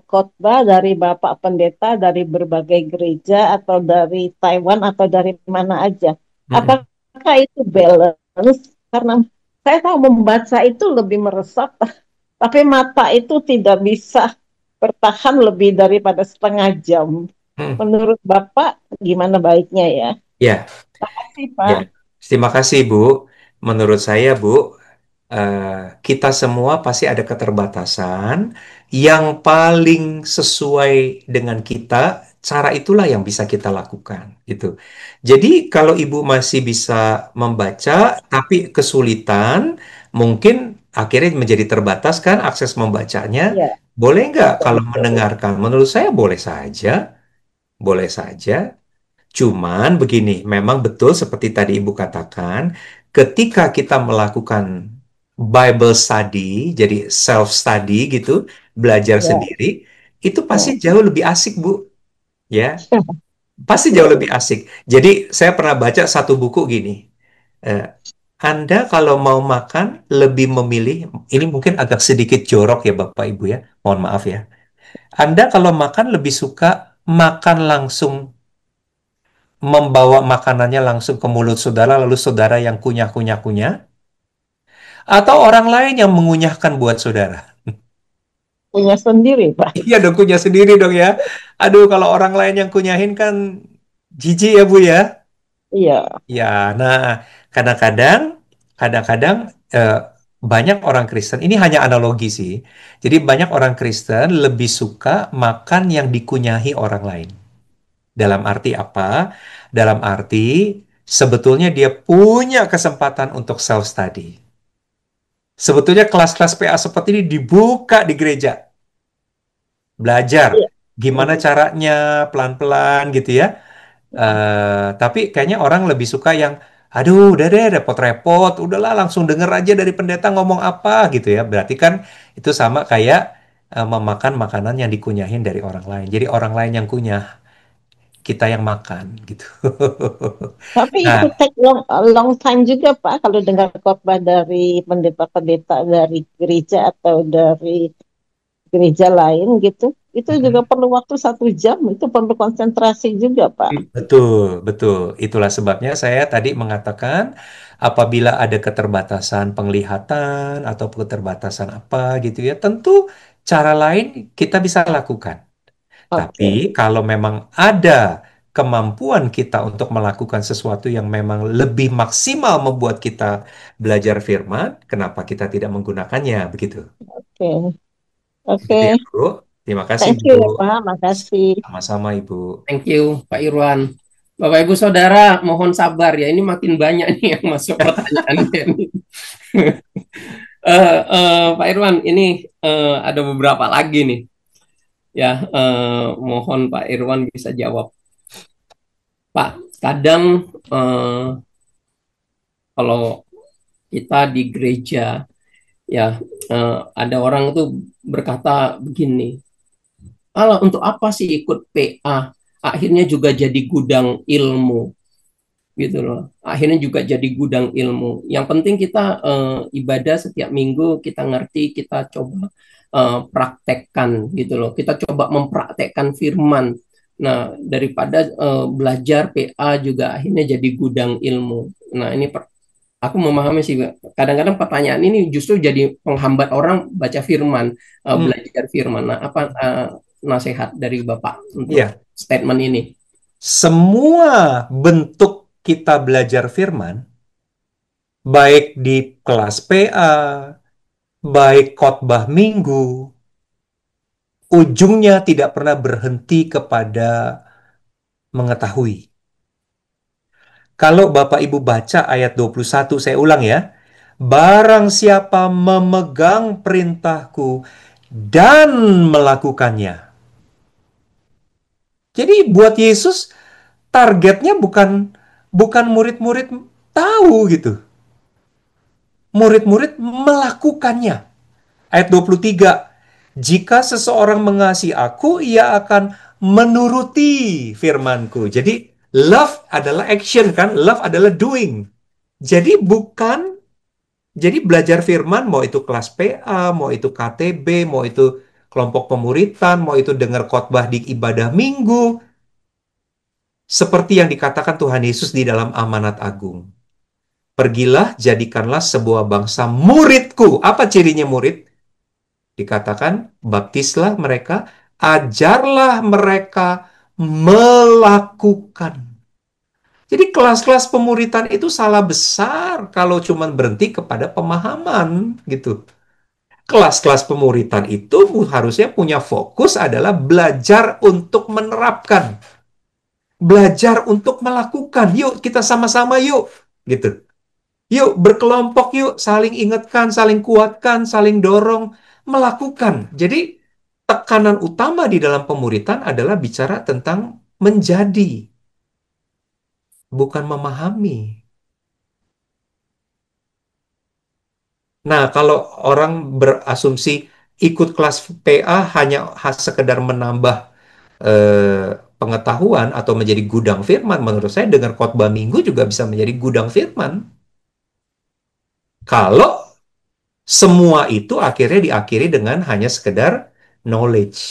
khotbah dari Bapak Pendeta dari berbagai gereja atau dari Taiwan atau dari mana aja. mm, Apakah itu balance? Karena saya tahu membaca itu lebih meresap, tapi mata itu tidak bisa bertahan lebih daripada setengah jam. mm. Menurut Bapak, gimana baiknya ya? Ya, Sih, ya. Pak. Terima kasih, Bu. Menurut saya, Bu, eh, kita semua pasti ada keterbatasan. Yang paling sesuai dengan kita, cara itulah yang bisa kita lakukan, gitu. Jadi, kalau Ibu masih bisa membaca, tapi kesulitan, mungkin akhirnya menjadi terbatas kan akses membacanya. Ya, Boleh nggak kalau betul. mendengarkan? Menurut saya boleh saja, boleh saja. Cuman begini, memang betul seperti tadi Ibu katakan, ketika kita melakukan Bible study, jadi self study gitu, belajar Ya, sendiri, itu pasti ya. jauh lebih asik, Bu. Ya, pasti jauh Betul. lebih asik. Jadi saya pernah baca satu buku gini. eh, Anda kalau mau makan lebih memilih, ini mungkin agak sedikit jorok ya Bapak Ibu ya, mohon maaf ya. Anda kalau makan lebih suka makan langsung, membawa makanannya langsung ke mulut saudara, lalu saudara yang kunyah-kunyah-kunyah, atau orang lain yang mengunyahkan buat saudara. Punya sendiri, Pak. Iya dong, kunyah sendiri dong ya. Aduh, kalau orang lain yang kunyahin kan jijik ya Bu ya. Iya. Ya, nah kadang-kadang, kadang-kadang eh, banyak orang Kristen, ini hanya analogi sih. Jadi banyak orang Kristen lebih suka makan yang dikunyahi orang lain. Dalam arti apa? Dalam arti sebetulnya dia punya kesempatan untuk self study. Sebetulnya kelas-kelas PA seperti ini dibuka di gereja. Belajar Iya. gimana caranya pelan-pelan gitu ya. Tapi kayaknya orang lebih suka yang, aduh udah deh repot-repot, udahlah langsung denger aja dari pendeta ngomong apa gitu ya. Berarti kan itu sama kayak memakan makanan yang dikunyahin dari orang lain. Jadi orang lain yang kunyah, kita yang makan gitu. Tapi itu Nah, take long time juga, Pak, kalau dengar khotbah dari pendeta-pendeta dari gereja atau dari gereja lain gitu. Itu juga perlu waktu 1 jam, itu perlu konsentrasi juga, Pak. betul, betul. Itulah sebabnya saya tadi mengatakan apabila ada keterbatasan penglihatan atau keterbatasan apa gitu ya, tentu cara lain kita bisa lakukan. Tapi Oke, kalau memang ada kemampuan kita untuk melakukan sesuatu yang memang lebih maksimal membuat kita belajar firman, kenapa kita tidak menggunakannya begitu? oke, Begitu ya, oke. Bu. Terima kasih, Thank Bu. you ya, Pak. Makasih. Sama-sama, Ibu. Thank you Pak Irwan. Bapak Ibu Saudara, mohon sabar ya. Ini makin banyak nih yang masuk pertanyaannya nih. Pak Irwan, ini ada beberapa lagi nih. Ya, mohon Pak Irwan bisa jawab. Pak, kadang eh, kalau kita di gereja, ya ada orang tuh berkata begini, "Alah, untuk apa sih ikut PA? Akhirnya juga jadi gudang ilmu." Gitu loh. Akhirnya juga jadi gudang ilmu. Yang penting kita ibadah setiap minggu kita ngerti, kita coba praktekkan gitu loh. Kita coba mempraktekkan firman. Nah, daripada belajar PA juga akhirnya jadi gudang ilmu. Nah, ini aku memahami sih, kadang-kadang pertanyaan ini justru jadi penghambat orang baca firman, Hmm, belajar firman. Nah, apa nasihat dari Bapak untuk iya. statement ini? Semua bentuk kita belajar firman, baik di kelas PA, baik khotbah minggu, ujungnya tidak pernah berhenti kepada mengetahui. Kalau Bapak Ibu baca ayat 21, saya ulang ya. Barang siapa memegang perintahku dan melakukannya. Jadi buat Yesus targetnya bukan bukan murid-murid tahu gitu. Murid-murid melakukannya. Ayat 23. Jika seseorang mengasihi aku, ia akan menuruti firmanku. Jadi love adalah action kan? Love adalah doing. Jadi bukan Jadi belajar firman, mau itu kelas PA, mau itu KTB, mau itu kelompok pemuritan, mau itu dengar khotbah di ibadah minggu, seperti yang dikatakan Tuhan Yesus di dalam amanat agung. Pergilah, jadikanlah sebuah bangsa muridku. Apa cirinya murid? Dikatakan, baptislah mereka, ajarlah mereka melakukan. Jadi kelas-kelas pemuritan itu salah besar kalau cuma berhenti kepada pemahaman gitu. Kelas-kelas pemuritan itu harusnya punya fokus adalah belajar untuk menerapkan, belajar untuk melakukan. Yuk, kita sama-sama yuk, gitu. Yuk, berkelompok yuk, saling ingatkan, saling kuatkan, saling dorong, melakukan. Jadi, tekanan utama di dalam pemuritan adalah bicara tentang menjadi, bukan memahami. Nah, kalau orang berasumsi ikut kelas PA hanya sekedar menambah pengetahuan atau menjadi gudang firman, menurut saya dengar khotbah minggu juga bisa menjadi gudang firman. Kalau semua itu akhirnya diakhiri dengan hanya sekedar knowledge.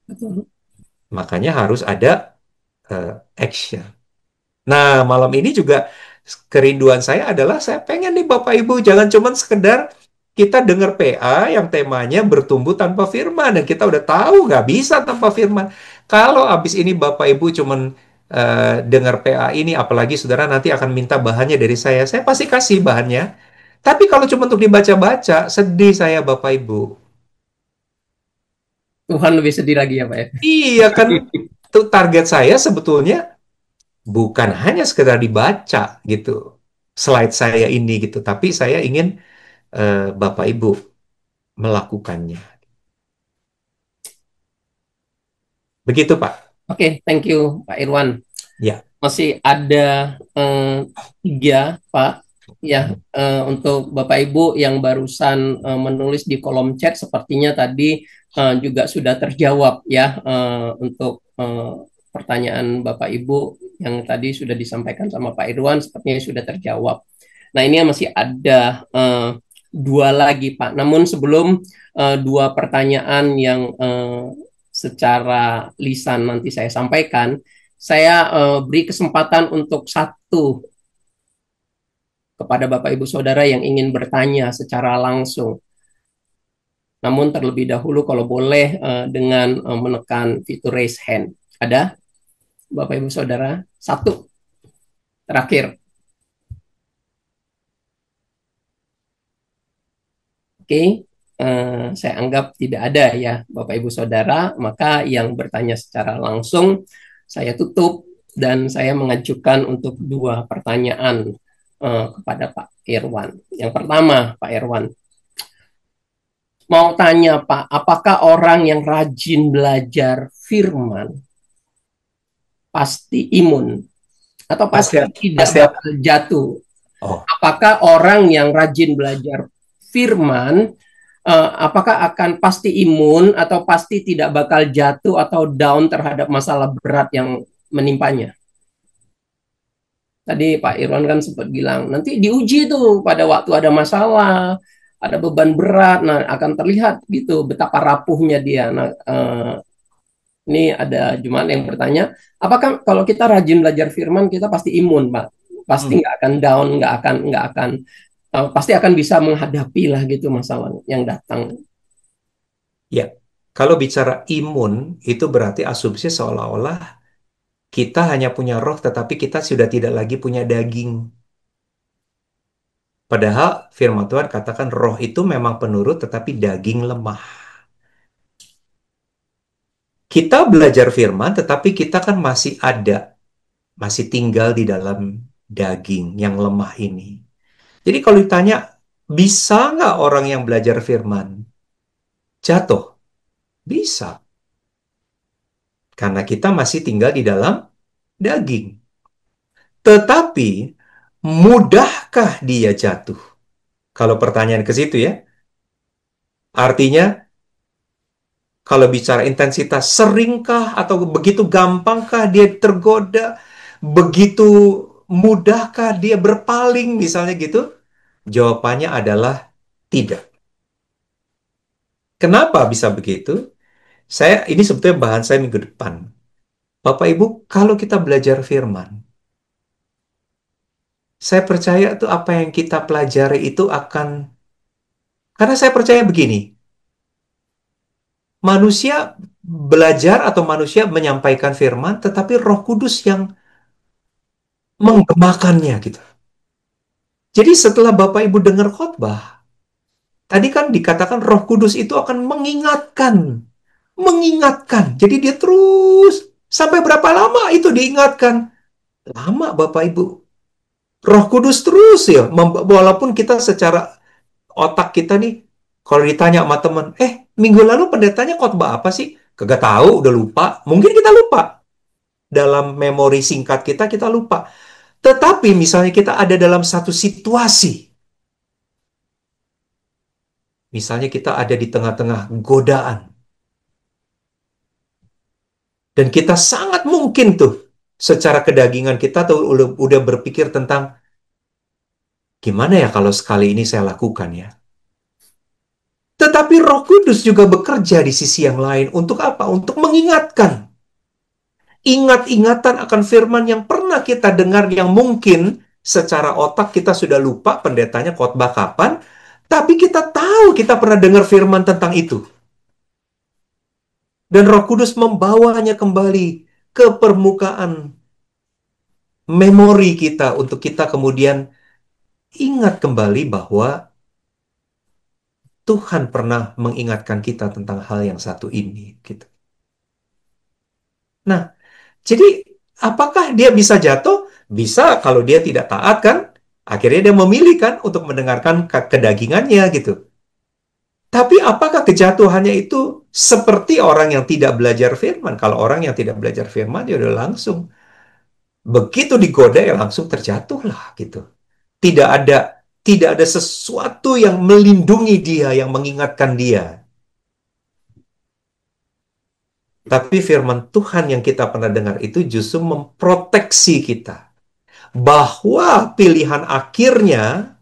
Betul. Makanya harus ada eh, action. Nah, malam ini juga kerinduan saya adalah saya pengen nih Bapak Ibu jangan cuman sekedar kita dengar PA yang temanya bertumbuh tanpa firman dan kita udah tahu nggak bisa tanpa firman. Kalau habis ini Bapak Ibu cuman dengar PA ini, apalagi saudara nanti akan minta bahannya dari saya pasti kasih bahannya. Tapi kalau cuma untuk dibaca-baca, sedih saya Bapak Ibu. Tuhan lebih sedih lagi ya Pak ya. Iya kan, tuh target saya sebetulnya bukan hanya sekedar dibaca gitu slide saya ini gitu, tapi saya ingin Bapak Ibu melakukannya. Begitu Pak. Oke, thank you Pak Irwan. Ya. Masih ada tiga Pak ya untuk Bapak Ibu yang barusan menulis di kolom chat sepertinya tadi juga sudah terjawab ya untuk pertanyaan Bapak Ibu yang tadi sudah disampaikan sama Pak Irwan sepertinya sudah terjawab. Nah ini masih ada dua lagi Pak. Namun sebelum dua pertanyaan yang secara lisan nanti saya sampaikan, saya beri kesempatan untuk satu kepada Bapak Ibu Saudara yang ingin bertanya secara langsung. Namun terlebih dahulu kalau boleh dengan menekan fitur raise hand. Ada Bapak Ibu Saudara? Satu terakhir. Oke, saya anggap tidak ada ya Bapak Ibu Saudara, maka yang bertanya secara langsung saya tutup dan saya mengajukan untuk dua pertanyaan kepada Pak Irwan. Yang pertama, Pak Irwan, mau tanya Pak, apakah orang yang rajin belajar firman pasti imun atau Pasti pasti tidak pasti bakal jatuh? oh Apakah orang yang rajin belajar firman apakah akan pasti imun atau pasti tidak bakal jatuh atau down terhadap masalah berat yang menimpanya? Tadi Pak Irwan kan sempat bilang nanti diuji tuh pada waktu ada masalah, ada beban berat, nah akan terlihat gitu betapa rapuhnya dia. Nah, ini ada jemaat yang bertanya, apakah kalau kita rajin belajar firman kita pasti imun, Pak? Pasti hmm, nggak akan down, nggak akan pasti akan bisa menghadapi lah gitu masalah yang datang. ya. Kalau bicara imun itu berarti asumsi seolah-olah kita hanya punya roh tetapi kita sudah tidak lagi punya daging. Padahal firman Tuhan katakan roh itu memang penurut tetapi daging lemah. Kita belajar firman, tetapi kita kan masih tinggal di dalam daging yang lemah ini. Jadi kalau ditanya, bisa nggak orang yang belajar firman jatuh? Bisa, karena kita masih tinggal di dalam daging. Tetapi, mudahkah dia jatuh? Kalau pertanyaan ke situ ya, artinya kalau bicara intensitas, seringkah atau begitu gampangkah dia tergoda? Begitu mudahkah dia berpaling misalnya gitu? Jawabannya adalah tidak. Kenapa bisa begitu? Ini sebetulnya bahan saya minggu depan. Bapak Ibu, kalau kita belajar firman, saya percaya tuh apa yang kita pelajari itu akan, karena saya percaya begini, manusia belajar atau manusia menyampaikan firman, tetapi Roh Kudus yang menggemakannya gitu. Jadi setelah Bapak Ibu dengar khotbah, tadi kan dikatakan Roh Kudus itu akan mengingatkan, mengingatkan. Jadi dia terus sampai berapa lama itu diingatkan? Lama Bapak Ibu. Roh Kudus terus ya, walaupun kita secara otak kita nih, kalau ditanya sama teman, minggu lalu pendetanya khotbah apa sih? Kagak tahu, udah lupa. Mungkin kita lupa. Dalam memori singkat kita, kita lupa. Tetapi misalnya kita ada dalam satu situasi, misalnya kita ada di tengah-tengah godaan, dan kita sangat mungkin tuh, secara kedagingan kita tuh udah berpikir tentang, gimana ya kalau sekali ini saya lakukan ya. Tetapi Roh Kudus juga bekerja di sisi yang lain. Untuk apa? Untuk mengingatkan. Ingat-ingatan akan firman yang pernah kita dengar yang mungkin secara otak kita sudah lupa pendetanya khotbah kapan, tapi kita tahu kita pernah dengar firman tentang itu. Dan Roh Kudus membawanya kembali ke permukaan memori kita untuk kita kemudian ingat kembali bahwa Tuhan pernah mengingatkan kita tentang hal yang satu ini gitu. Nah, jadi apakah dia bisa jatuh? Bisa kalau dia tidak taat kan? Akhirnya dia memilih kan untuk mendengarkan kedagingannya gitu. Tapi apakah kejatuhannya itu seperti orang yang tidak belajar firman? Kalau orang yang tidak belajar firman, dia udah langsung begitu digoda ya langsung terjatuh lah gitu. Tidak ada tidak ada sesuatu yang melindungi dia, yang mengingatkan dia. Tapi firman Tuhan yang kita pernah dengar itu justru memproteksi kita. Bahwa pilihan akhirnya,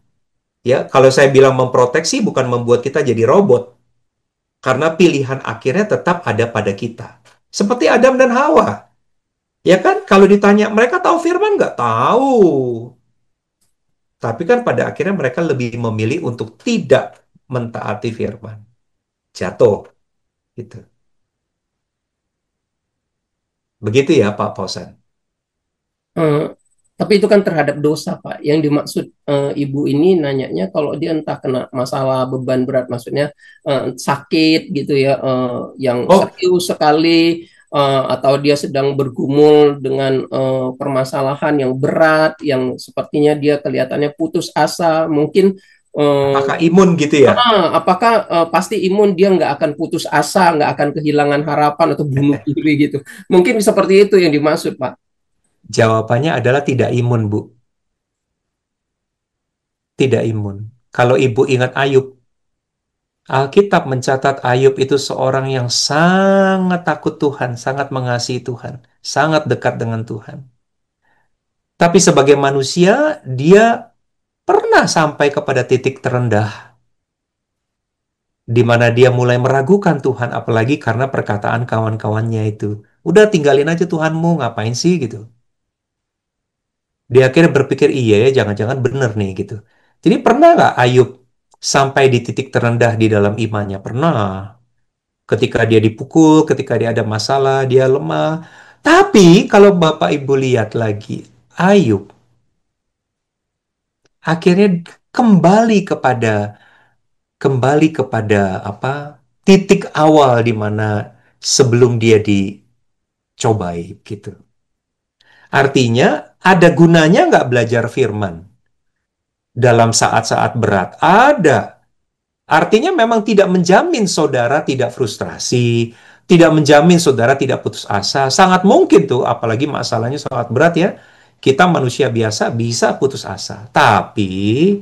ya kalau saya bilang memproteksi bukan membuat kita jadi robot. Karena pilihan akhirnya tetap ada pada kita. Seperti Adam dan Hawa. Ya kan, kalau ditanya, mereka tahu firman nggak? Tahu. Tapi kan pada akhirnya mereka lebih memilih untuk tidak mentaati firman. Jatuh. Gitu. Begitu ya Pak Posen. Eh, tapi itu kan terhadap dosa, Pak. Yang dimaksud ibu ini nanyanya kalau dia entah kena masalah beban berat, maksudnya sakit gitu ya, yang Oh, serius sekali, atau dia sedang bergumul dengan permasalahan yang berat, yang sepertinya dia kelihatannya putus asa, mungkin apakah imun gitu ya? apakah pasti imun dia nggak akan putus asa, nggak akan kehilangan harapan atau bunuh diri gitu. Mungkin seperti itu yang dimaksud, Pak. Jawabannya adalah tidak imun, Bu. Tidak imun. Kalau Ibu ingat Ayub, Alkitab mencatat Ayub itu seorang yang sangat takut Tuhan, sangat mengasihi Tuhan, sangat dekat dengan Tuhan. Tapi sebagai manusia, dia pernah sampai kepada titik terendah di mana dia mulai meragukan Tuhan, apalagi karena perkataan kawan-kawannya itu. Udah tinggalin aja Tuhanmu, ngapain sih gitu. Dia akhirnya berpikir, iya ya, jangan-jangan bener nih gitu. Jadi pernah nggak Ayub sampai di titik terendah di dalam imannya? Pernah. Ketika dia dipukul, ketika dia ada masalah, dia lemah. Tapi kalau Bapak Ibu lihat lagi, Ayub akhirnya kembali kepada kembali kepada apa? Titik awal di mana sebelum dia dicobai gitu. Artinya ada gunanya nggak belajar firman dalam saat-saat berat? Ada. Artinya memang tidak menjamin saudara tidak frustrasi, tidak menjamin saudara tidak putus asa. Sangat mungkin tuh, apalagi masalahnya sangat berat ya. Kita manusia biasa bisa putus asa. Tapi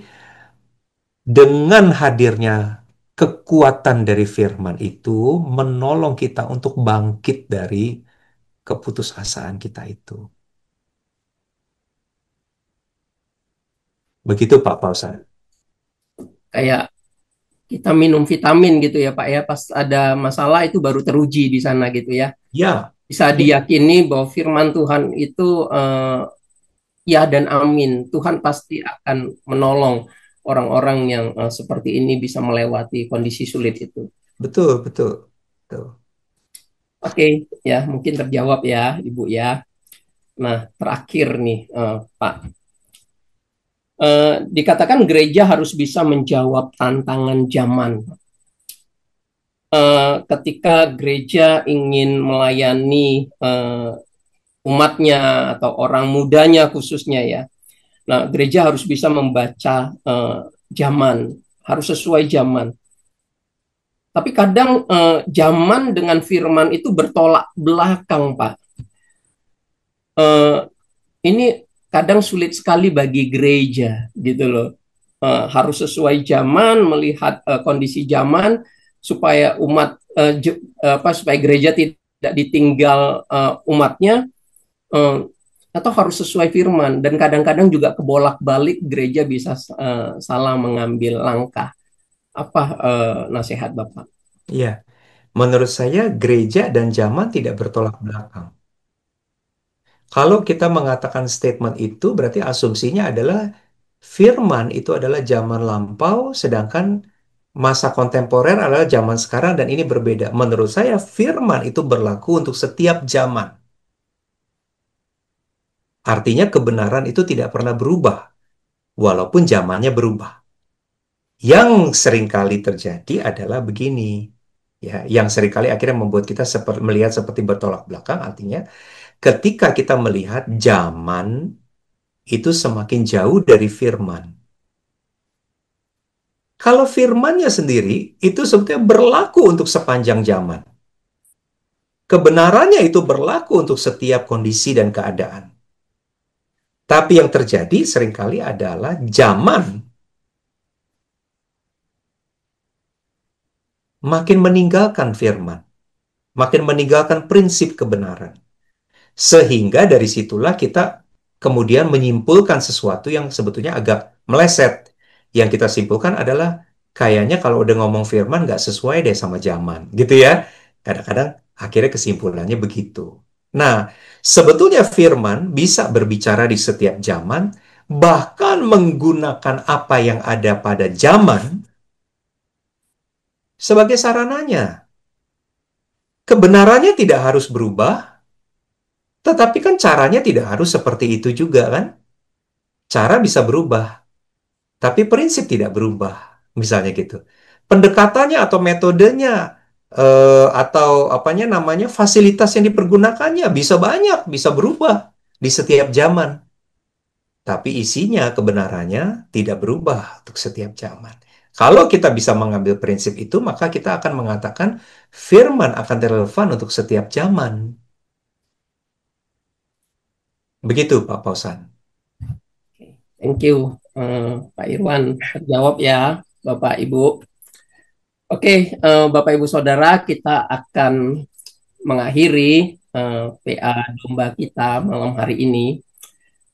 dengan hadirnya kekuatan dari firman itu menolong kita untuk bangkit dari keputusasaan kita itu. Begitu Pak Pausan. Kayak kita minum vitamin gitu ya Pak ya, pas ada masalah itu baru teruji di sana gitu ya. Ya, Bisa diyakini bahwa firman Tuhan itu ya dan amin. Tuhan pasti akan menolong orang-orang yang seperti ini bisa melewati kondisi sulit itu. betul, betul. Betul. Oke, ya mungkin terjawab ya Ibu ya. Nah, terakhir nih Pak. Dikatakan gereja harus bisa menjawab tantangan zaman. Ketika gereja ingin melayani umatnya atau orang mudanya khususnya ya. Nah, gereja harus bisa membaca zaman, harus sesuai zaman. Tapi kadang zaman dengan firman itu bertolak belakang, Pak. Eh, ini kadang sulit sekali bagi gereja, gitu loh. Harus sesuai zaman, melihat kondisi zaman supaya umat supaya gereja tidak ditinggal umatnya, atau harus sesuai firman. Dan kadang-kadang juga kebolak-balik gereja bisa salah mengambil langkah. Apa nasihat Bapak? Iya. Menurut saya gereja dan zaman tidak bertolak belakang. Kalau kita mengatakan statement itu berarti asumsinya adalah firman itu adalah zaman lampau sedangkan masa kontemporer adalah zaman sekarang dan ini berbeda. Menurut saya firman itu berlaku untuk setiap zaman. Artinya kebenaran itu tidak pernah berubah walaupun zamannya berubah. Yang seringkali terjadi adalah begini. Ya, yang seringkali akhirnya membuat kita melihat seperti bertolak belakang artinya ketika kita melihat zaman itu semakin jauh dari firman. Kalau firmannya sendiri itu sebetulnya berlaku untuk sepanjang zaman. Kebenarannya itu berlaku untuk setiap kondisi dan keadaan. Tapi yang terjadi seringkali adalah zaman makin meninggalkan firman, makin meninggalkan prinsip kebenaran. Sehingga dari situlah kita kemudian menyimpulkan sesuatu yang sebetulnya agak meleset. Yang kita simpulkan adalah kayaknya kalau udah ngomong firman nggak sesuai deh sama zaman, gitu ya. Kadang-kadang akhirnya kesimpulannya begitu. Nah, sebetulnya firman bisa berbicara di setiap zaman, bahkan menggunakan apa yang ada pada zaman sebagai sarananya. Kebenarannya tidak harus berubah, tetapi kan caranya tidak harus seperti itu juga kan? Cara bisa berubah, tapi prinsip tidak berubah. Misalnya gitu. Pendekatannya atau metodenya atau apanya namanya fasilitas yang dipergunakannya bisa banyak, bisa berubah di setiap zaman. Tapi isinya kebenarannya tidak berubah untuk setiap zaman. Kalau kita bisa mengambil prinsip itu, maka kita akan mengatakan firman akan relevan untuk setiap zaman. Begitu, Pak Pausan. Thank you, Pak Irwan. Terjawab ya, Bapak Ibu. Oke, Bapak Ibu Saudara, kita akan mengakhiri PA Domba kita malam hari ini.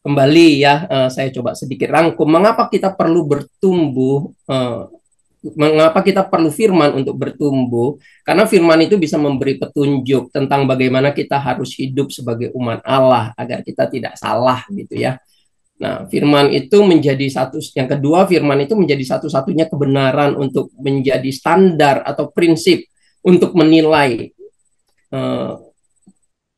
Kembali ya, saya coba sedikit rangkum. Mengapa kita perlu bertumbuh? Mengapa kita perlu firman untuk bertumbuh? Karena firman itu bisa memberi petunjuk tentang bagaimana kita harus hidup sebagai umat Allah agar kita tidak salah gitu ya. Nah, firman itu menjadi yang kedua, firman itu menjadi satu-satunya kebenaran untuk menjadi standar atau prinsip untuk menilai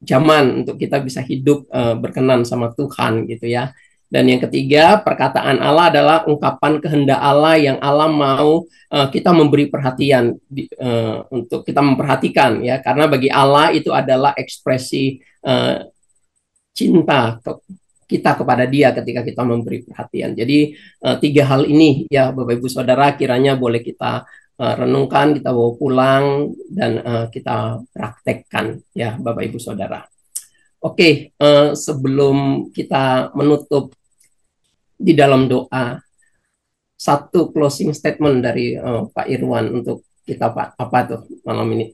zaman untuk kita bisa hidup berkenan sama Tuhan gitu ya. Dan yang ketiga, perkataan Allah adalah ungkapan kehendak Allah yang Allah mau kita memberi perhatian untuk kita memperhatikan ya, karena bagi Allah itu adalah ekspresi cinta kita kepada Dia ketika kita memberi perhatian. Jadi tiga hal ini ya Bapak Ibu Saudara kiranya boleh kita renungkan, kita bawa pulang dan kita praktekkan ya Bapak Ibu Saudara. Oke, sebelum kita menutup di dalam doa, satu closing statement dari Pak Irwan untuk kita, Pak. Apa tuh malam ini?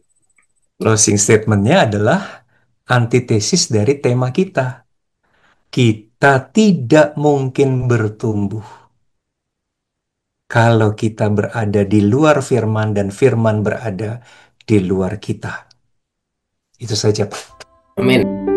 Closing statement-nya adalah antitesis dari tema kita. Kita tidak mungkin bertumbuh kalau kita berada di luar firman dan firman berada di luar kita. Itu saja, Pak. Amin.